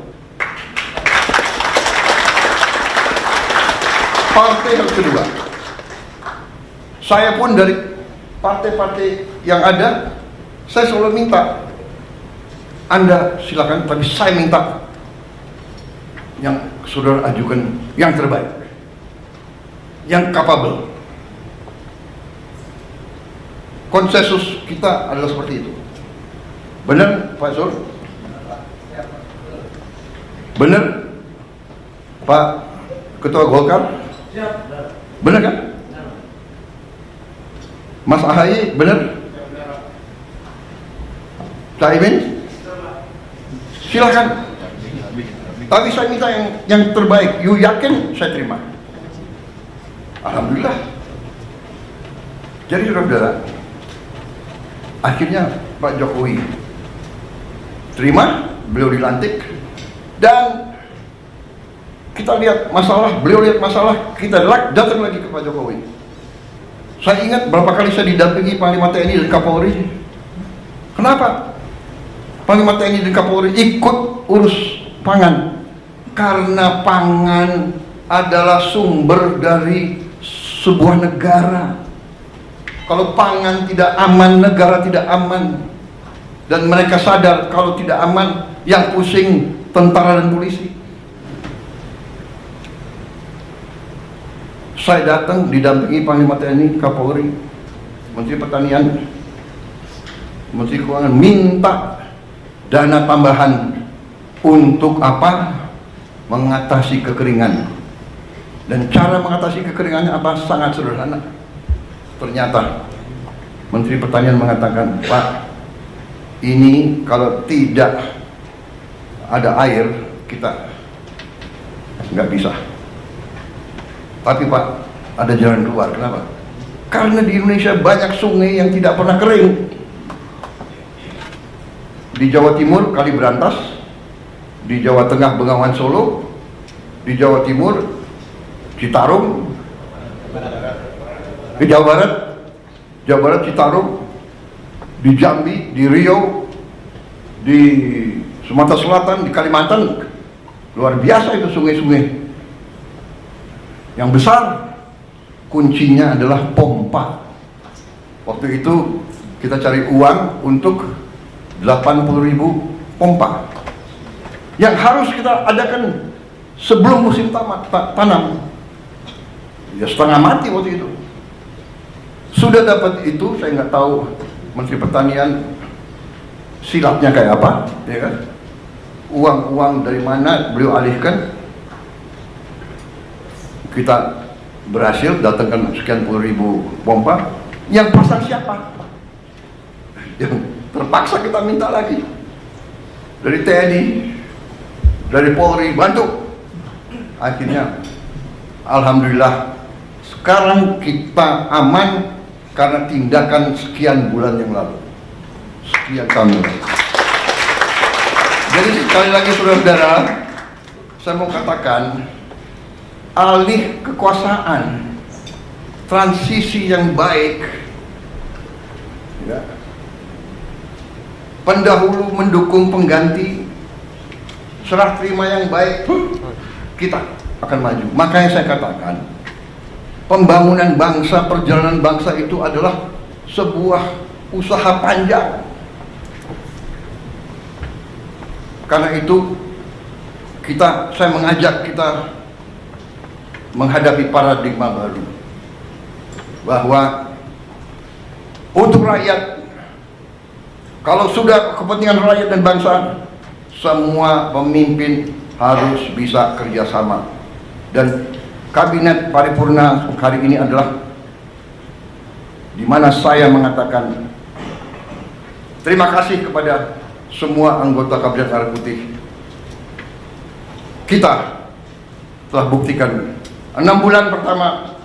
Speaker 1: Partai harus kedua. Saya pun dari partai-partai yang ada, saya selalu minta, Anda silakan, tapi saya minta yang saudara ajukan yang terbaik, yang capable. Konsensus kita adalah seperti itu. Benar Pak Sur? Benar Pak Ketua Golkar? Benar kan? Mas Ahaye benar? Caimin? Silakan. Tapi saya minta yang terbaik. You yakin? Saya terima. Alhamdulillah. Jadi saudara, akhirnya Pak Jokowi terima, beliau dilantik, dan kita lihat masalah, beliau lihat masalah, kita datang lagi ke Pak Jokowi. Saya ingat berapa kali saya didampingi Panglima TNI dan Kapolri. Kenapa Panglima TNI dan Kapolri ikut urus pangan? Karena pangan adalah sumber dari sebuah negara. Kalau pangan tidak aman, negara tidak aman. Dan mereka sadar kalau tidak aman, yang pusing tentara dan polisi. Saya datang didampingi Panglima TNI, Kapolri, Menteri Pertanian, Menteri Keuangan, minta dana tambahan untuk apa? Mengatasi kekeringan. Dan cara mengatasi kekeringannya apa? Sangat sederhana. Ternyata Menteri Pertanian mengatakan, Pak, ini kalau tidak ada air, kita nggak bisa. Tapi Pak, ada jalan keluar. Kenapa? Karena di Indonesia banyak sungai yang tidak pernah kering. Di Jawa Timur Kali Berantas, di Jawa Tengah Bengawan Solo, di Jawa Timur Citarum, di Jawa Barat Citarum, di Jambi, di Riau, di Sumatera Selatan, di Kalimantan, luar biasa itu sungai-sungai. Yang besar kuncinya adalah pompa. Waktu itu kita cari uang untuk 80.000 pompa yang harus kita adakan sebelum musim tanam. Ya setengah mati waktu itu. Sudah dapat itu, saya nggak tahu Menteri Pertanian silapnya kayak apa, ya kan? Uang-uang dari mana beliau alihkan? Kita berhasil datangkan sekian puluh ribu pompa. Yang pasang siapa? Yang terpaksa kita minta lagi dari TNI, dari Polri, bantu. Akhirnya alhamdulillah sekarang kita aman karena tindakan sekian bulan yang lalu, sekian tahun. Jadi sekali lagi saudara-saudara, saya mau katakan, alih kekuasaan, transisi yang baik, ya, pendahulu mendukung pengganti, serah terima yang baik, kita akan maju. Makanya saya katakan, pembangunan bangsa, perjalanan bangsa itu adalah sebuah usaha panjang. Karena itu saya mengajak kita menghadapi paradigma baru, bahwa untuk rakyat, kalau sudah kepentingan rakyat dan bangsa, semua pemimpin harus bisa kerjasama. Dan kabinet paripurna hari ini adalah di mana saya mengatakan terima kasih kepada semua anggota Kabinet Merah Putih. Kita telah buktikan 6 bulan pertama,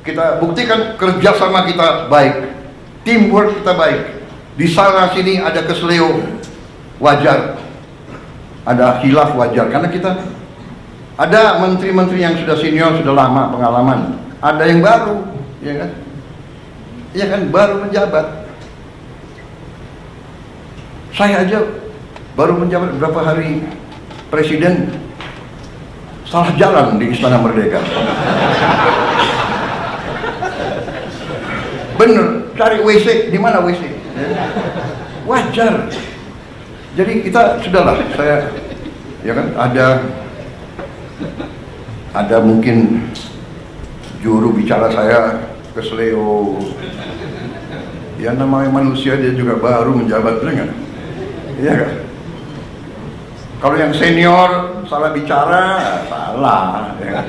Speaker 1: kita buktikan kerjasama kita baik, teamwork kita baik. Di sana sini ada keseleo, wajar. Ada khilaf, wajar. Karena kita ada menteri-menteri yang sudah senior, sudah lama pengalaman. Ada yang baru, ya kan? Ya kan, baru menjabat. Saya aja baru menjabat berapa hari presiden, salah jalan di Istana Merdeka. Bener, cari WC, di mana WC? Wajar. Jadi kita sudahlah, saya ya kan ada mungkin juru bicara saya keseleo. Ya namanya manusia, dia juga baru menjabat, benar nggak? Iya kan? Kalau yang senior salah bicara, salah. Ya.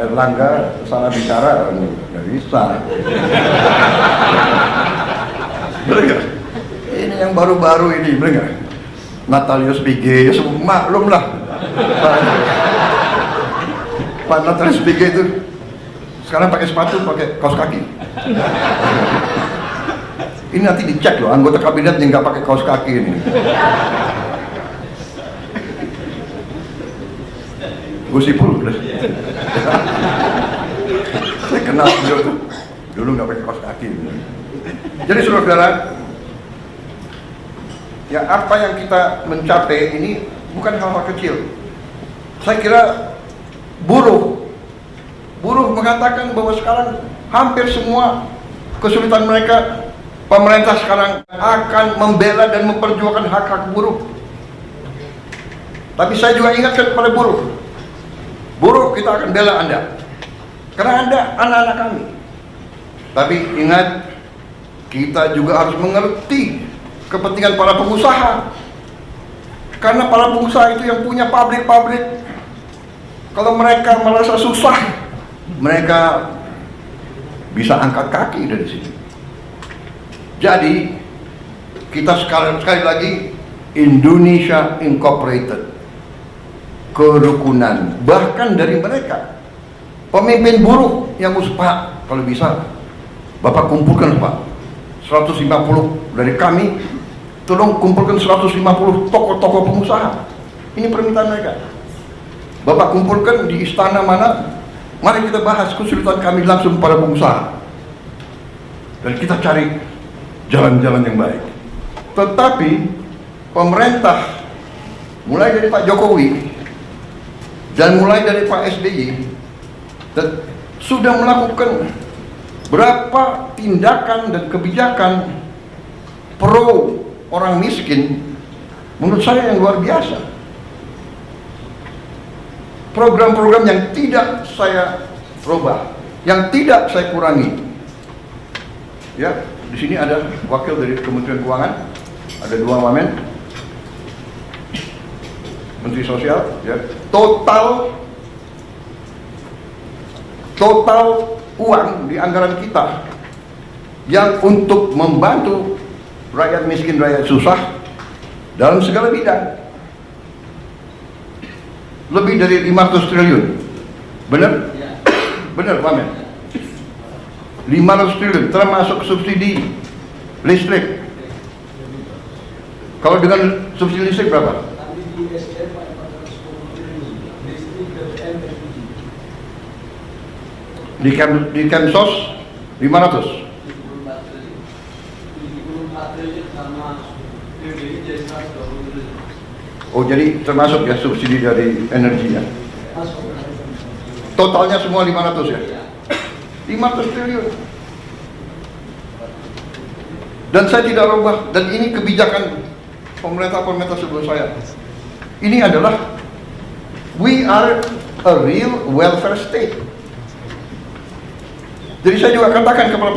Speaker 1: Erlangga salah bicara, nggak bisa. Bener nggak? Ini yang baru-baru ini, bener nggak? Natalius Pigai, ya semua maklum lah. Pak Natalius Pigai itu sekarang pakai sepatu, pakai kaos kaki. Ini nanti dicek loh, anggota kabinet yang nggak pakai kaos kaki ini. Gus Ipul. Saya kenal beliau tuh. Dulu nggak pakai kaos kaki. Jadi saudara, ya apa yang kita mencapai ini bukan hal-hal kecil. Saya kira buruh mengatakan bahwa sekarang hampir semua kesulitan mereka, pemerintah sekarang akan membela dan memperjuangkan hak-hak buruh. Tapi saya juga ingatkan kepada buruh kita akan bela Anda, karena Anda anak-anak kami. Tapi ingat, kita juga harus mengerti kepentingan para pengusaha, karena para pengusaha itu yang punya pabrik-pabrik. Kalau mereka merasa susah, mereka bisa angkat kaki dari sini. Jadi kita sekali lagi, Indonesia Incorporated, kerukunan. Bahkan dari mereka, pemimpin buruh yang Pak, kalau bisa Bapak kumpulkan Pak 150 dari kami, tolong kumpulkan 150 tokoh-tokoh pengusaha. Ini permintaan mereka. Bapak kumpulkan di istana mana, mari kita bahas kesulitan kami langsung pada pengusaha, dan kita cari jalan-jalan yang baik. Tetapi pemerintah, mulai dari Pak Jokowi dan mulai dari Pak SBY, sudah melakukan berapa tindakan dan kebijakan pro orang miskin, menurut saya yang luar biasa. Program-program yang tidak saya rubah, yang tidak saya kurangi. Ya, di sini ada wakil dari Kementerian Keuangan, ada 2 wamen, Menteri Sosial, ya. Total uang di anggaran kita yang untuk membantu rakyat miskin, rakyat susah dalam segala bidang, lebih dari 500 triliun. Benar? Benar, wamen. 500 triliun termasuk subsidi listrik. Kalau dengan subsidi listrik berapa? Di Kemsos 500. Oh, jadi termasuk ya subsidi dari energi ya. Totalnya semua 500 ya. 500 triliun. Dan saya tidak rubah, dan ini kebijakan pemerintah sebelum saya. Ini adalah, we are a real welfare state. Jadi saya juga katakan kepada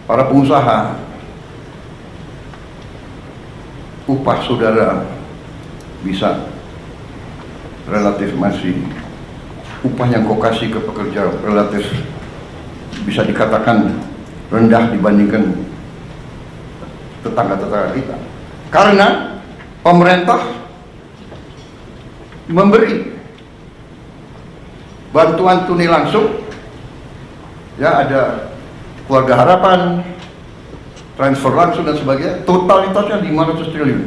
Speaker 1: para pengusaha, upah saudara bisa relatif masih, upah yang kau kasih ke pekerja relatif bisa dikatakan rendah dibandingkan tetangga-tetangga kita, karena pemerintah memberi bantuan tunai langsung, ya, ada keluarga harapan, transfer langsung dan sebagainya. Totalitasnya 500 triliun,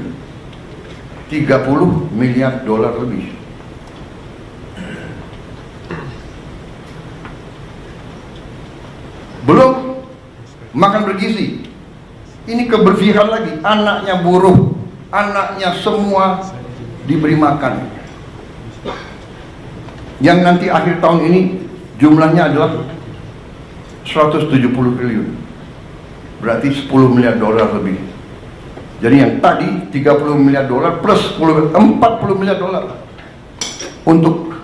Speaker 1: 30 miliar dolar lebih. Belum makan bergizi, ini keberpihakan lagi, anaknya buruh, anaknya semua diberi makan, yang nanti akhir tahun ini jumlahnya adalah 170 triliun, berarti 10 miliar dolar lebih. Jadi yang tadi 30 miliar dolar plus 40 miliar dolar untuk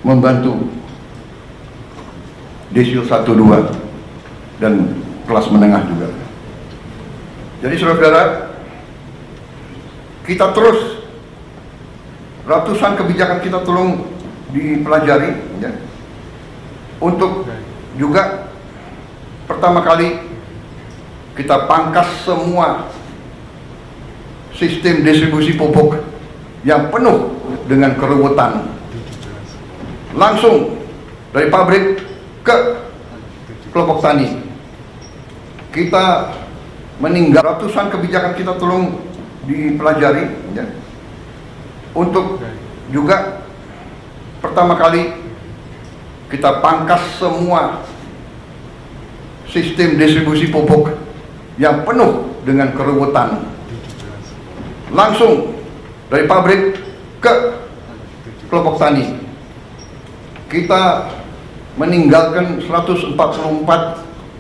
Speaker 1: membantu desil 1, 2 dan kelas menengah juga. Jadi saudara, kita terus, ratusan kebijakan kita tolong dipelajari, ya, untuk juga pertama kali kita pangkas semua sistem distribusi pupuk yang penuh dengan keruwetan, langsung dari pabrik ke kelompok tani. Kita meninggal, ratusan kebijakan kita tolong dipelajari, ya, untuk juga pertama kali kita pangkas semua sistem distribusi pupuk yang penuh dengan keruwetan, langsung dari pabrik ke kelompok tani. Kita meninggalkan 144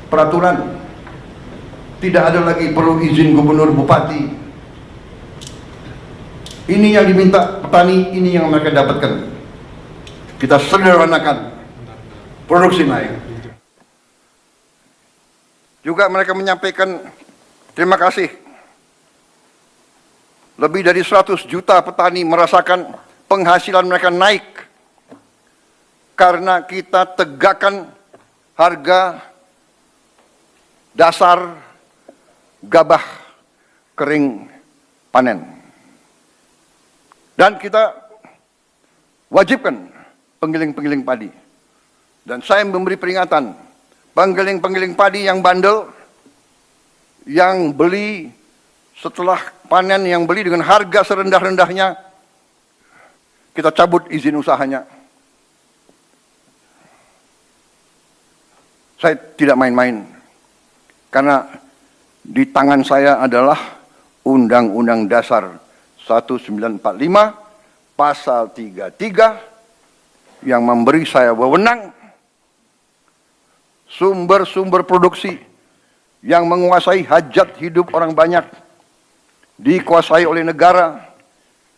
Speaker 1: peraturan, tidak ada lagi perlu izin gubernur bupati. Ini yang diminta petani, ini yang mereka dapatkan. Kita sederhanakan, produksi naik. Juga mereka menyampaikan terima kasih. Lebih dari 100 juta petani merasakan penghasilan mereka naik karena kita tegakkan harga dasar gabah kering panen. Dan kita wajibkan penggiling-penggiling padi. Dan saya memberi peringatan, penggiling-penggiling padi yang bandel, yang beli setelah panen, yang beli dengan harga serendah-rendahnya, kita cabut izin usahanya. Saya tidak main-main, karena di tangan saya adalah Undang-Undang Dasar 1945 pasal 33 yang memberi saya wewenang sumber-sumber produksi yang menguasai hajat hidup orang banyak dikuasai oleh negara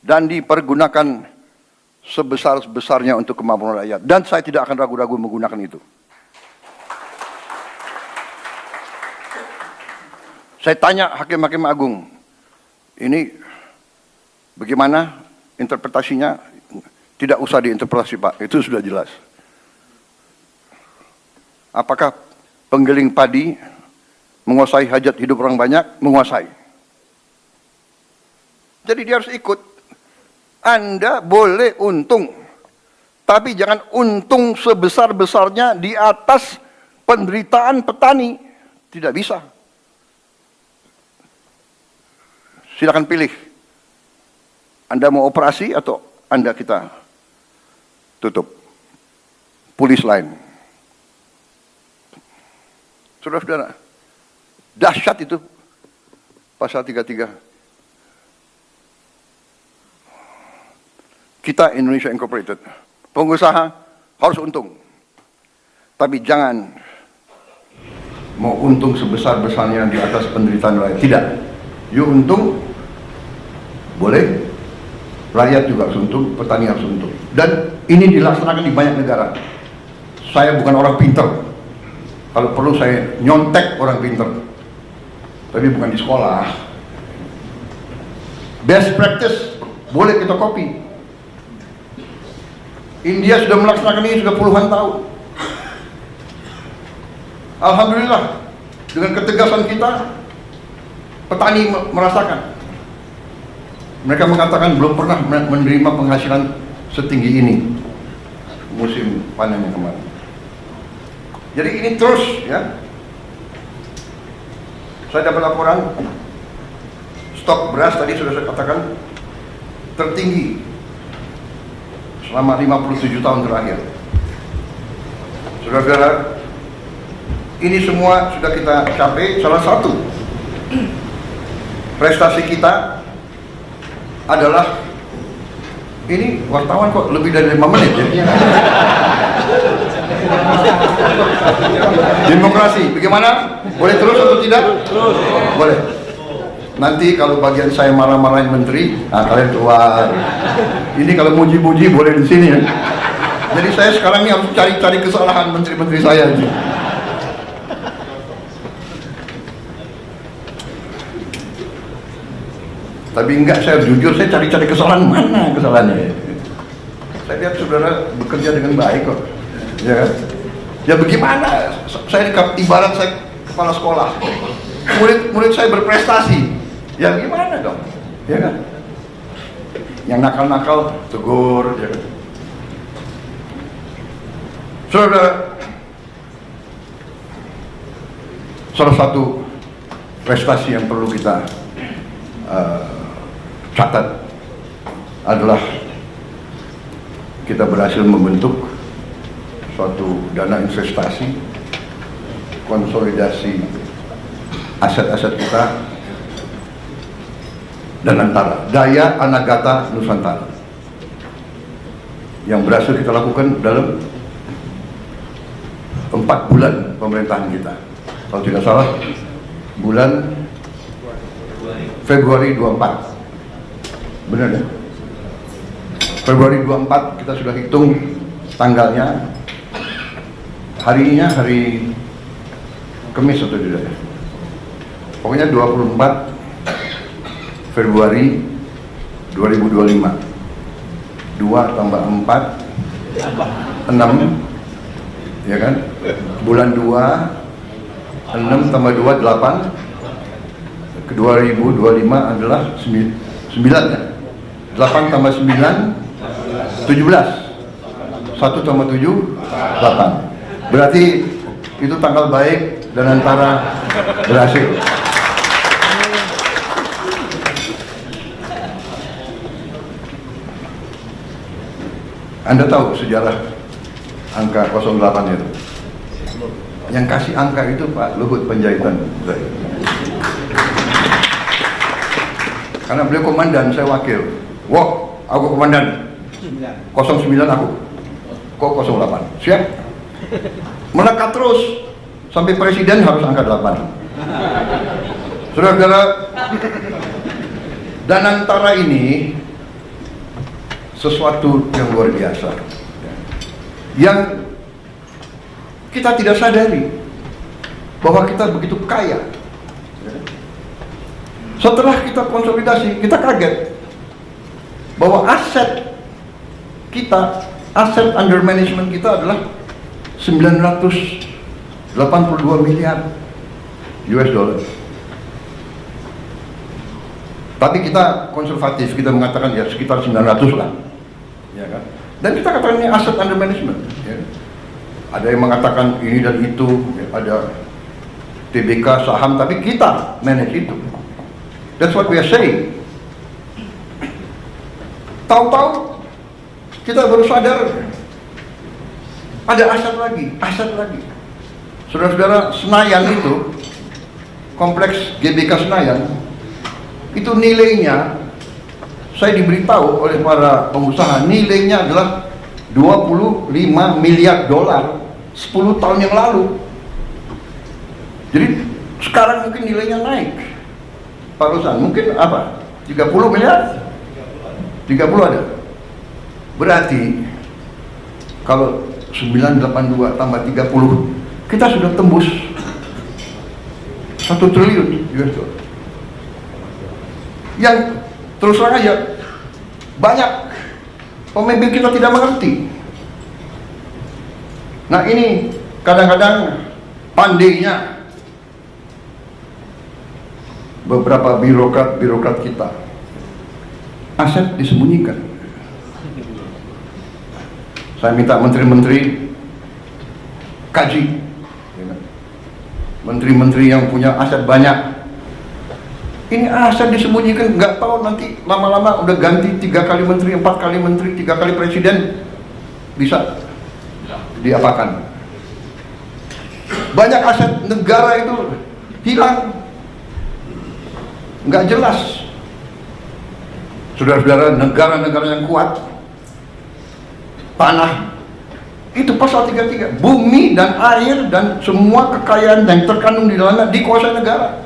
Speaker 1: dan dipergunakan sebesar-besarnya untuk kemampuan rakyat, dan saya tidak akan ragu-ragu menggunakan itu. Saya tanya hakim-hakim agung, ini bagaimana interpretasinya? Tidak usah diinterpretasi, Pak, itu sudah jelas. Apakah penggiling padi menguasai hajat hidup orang banyak? Menguasai. Jadi dia harus ikut. Anda boleh untung, tapi jangan untung sebesar-besarnya di atas penderitaan petani. Tidak bisa. Silakan pilih. Anda mau operasi atau Anda kita tutup. Polis lain. Saudara-saudara, dahsyat itu pasal 33. Kita Indonesia Incorporated, pengusaha harus untung. Tapi jangan mau untung sebesar-besarnya di atas penderitaan rakyat. Tidak. You untung, boleh, rakyat juga harus untung, petani harus untung. Dan ini dilaksanakan di banyak negara. Saya bukan orang pinter. Kalau perlu saya nyontek orang pinter. Tapi bukan di sekolah. Best practice, boleh kita copy. India sudah melaksanakan ini sudah puluhan tahun. Alhamdulillah, dengan ketegasan kita, petani merasakan. Mereka mengatakan belum pernah menerima penghasilan setinggi ini musim panen yang kemarin. Jadi ini terus, ya. Saya dapat laporan stok beras tadi sudah saya katakan tertinggi selama 57 tahun terakhir. Saudara-saudara, ini semua sudah kita capai. Salah satu prestasi kita adalah, ini wartawan kok lebih dari 5 menit ya. Demokrasi, bagaimana? Boleh terus atau tidak? Terus. Boleh. Nanti kalau bagian saya marah-marahin menteri, nah kalian keluar. Ini kalau muji-muji boleh di sini ya. Jadi saya sekarang ini harus cari-cari kesalahan menteri-menteri saya aja. Tapi enggak, saya jujur, saya cari-cari kesalahan, mana kesalahannya. Saya lihat saudara bekerja dengan baik kok, ya kan? Ya bagaimana? Saya ibarat saya kepala sekolah, murid saya berprestasi, ya gimana dong, ya kan? Yang nakal-nakal tegur, ya kan? Saudara, salah satu prestasi yang perlu kita catat adalah kita berhasil membentuk suatu dana investasi, konsolidasi aset-aset kita, dan antara Daya Anagata Nusantara yang berhasil kita lakukan dalam 4 bulan pemerintahan kita. Kalau tidak salah, bulan Februari 24. Benar ya? Februari 24 kita sudah hitung tanggalnya. Harinya hari Kamis atau tidak ya? Pokoknya 24 Februari 2025. 2 tambah 4 6, ya kan? Bulan 2 6 tambah 2 8. Ke 2025 adalah 9 ya? 8 tambah 9 17. 1 tambah 7 8. Berarti itu tanggal baik dan antara berhasil. Anda tahu sejarah angka 08 itu? Yang kasih angka itu Pak Luhut Panjaitan. Karena beliau komandan, saya wakil. Wah, aku komandan. 09 aku. Kok 08? Siap? Melekat terus sampai presiden harus angka 8. Saudara-saudara, Danantara ini sesuatu yang luar biasa, yang kita tidak sadari bahwa kita begitu kaya. Setelah kita konsolidasi, kita kaget bahwa aset kita, aset under management kita adalah 982 miliar US dollar. Tapi kita konservatif, kita mengatakan ya sekitar 900 lah, ya kan? Dan kita katakan ini aset under management. Ya. Ada yang mengatakan ini dan itu, ya, ada TBK saham, tapi kita manage itu. That's what we are saying. Tahu-tahu kita baru sadar ada aset lagi. Saudara-saudara, Senayan itu, kompleks GBK Senayan, itu nilainya, saya diberitahu oleh para pengusaha, nilainya adalah 25 miliar dolar 10 tahun yang lalu. Jadi sekarang mungkin nilainya naik. Pak Rosan, mungkin apa? 30 miliar? 30 ada. Berarti kalau 982 tambah 30, kita sudah tembus 1 triliun US dollar. Yang terus terang aja, banyak pemimpin kita tidak mengerti. Nah ini kadang-kadang pandainya beberapa birokrat kita, aset disembunyikan. Saya minta menteri-menteri kaji, menteri-menteri yang punya aset banyak, ini aset disembunyikan, nggak tahu nanti lama-lama udah ganti 3 kali menteri, 4 kali menteri, 3 kali presiden, bisa diapakan. Banyak aset negara itu hilang, nggak jelas. Saudara-saudara, negara-negara yang kuat, tanah itu pasal 33, bumi dan air dan semua kekayaan yang terkandung di dalamnya dikuasai negara.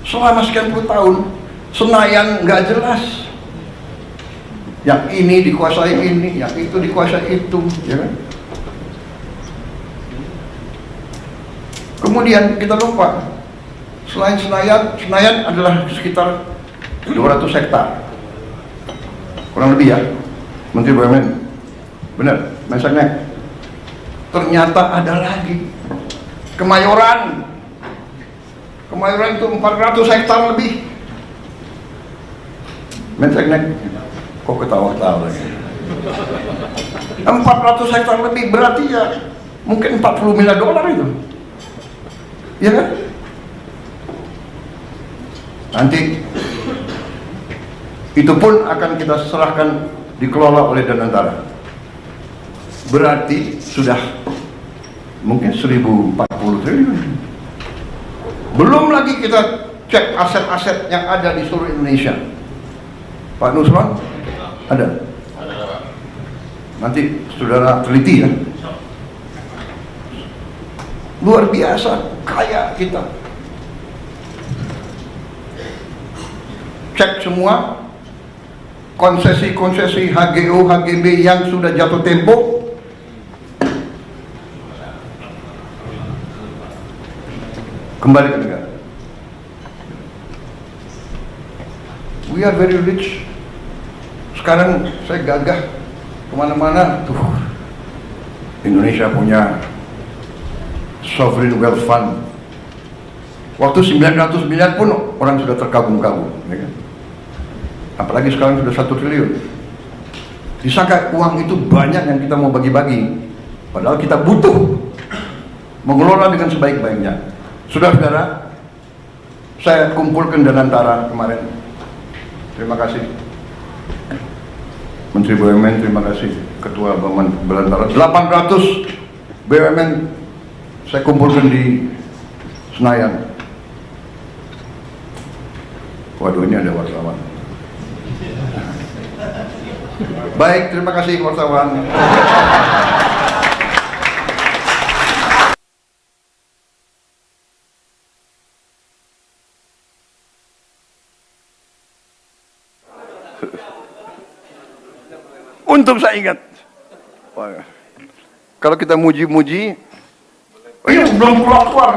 Speaker 1: Selama sekian puluh tahun, Senayan nggak jelas. Yang ini dikuasai ini, yang itu dikuasai itu, ya kan? Kemudian kita lupa, selain Senayan adalah sekitar 200 hektar, kurang lebih ya, Menteri BUMN, benar, Mensesnek. Ternyata ada lagi, Kemayoran itu 400 hektar lebih. Mensesnek, kok ketawa-ketawa lagi? 400 hektar lebih, berarti ya mungkin 40 miliar dolar itu, ya kan? Nanti itu pun akan kita serahkan dikelola oleh Danantara. Berarti sudah mungkin 1040 triliun. Belum lagi kita cek aset-aset yang ada di seluruh Indonesia. Pak Nusron ada? Nanti saudara teliti ya. Luar biasa kaya kita. Cek semua konsesi-konsesi HGO, HGB yang sudah jatuh tempo. Kembali ke negara. We are very rich. Sekarang saya gagah kemana-mana tuh. Indonesia punya sovereign wealth fund. Waktu 900 miliar pun orang sudah terkagum-kagum, ya kan? Apalagi sekarang sudah 1 triliun. Disangka uang itu banyak yang kita mau bagi-bagi, padahal kita butuh mengelola dengan sebaik-baiknya. Saudara-saudara, saya kumpulkan Danantara kemarin. Terima kasih Menteri BUMN, terima kasih Ketua Danantara. 800 BUMN saya kumpulkan di Senayan. Waduh, ini ada wartawan. Baik, terima kasih wartawan. Untung saya ingat. Wah, kalau kita muji-muji, oh iya, belum keluar.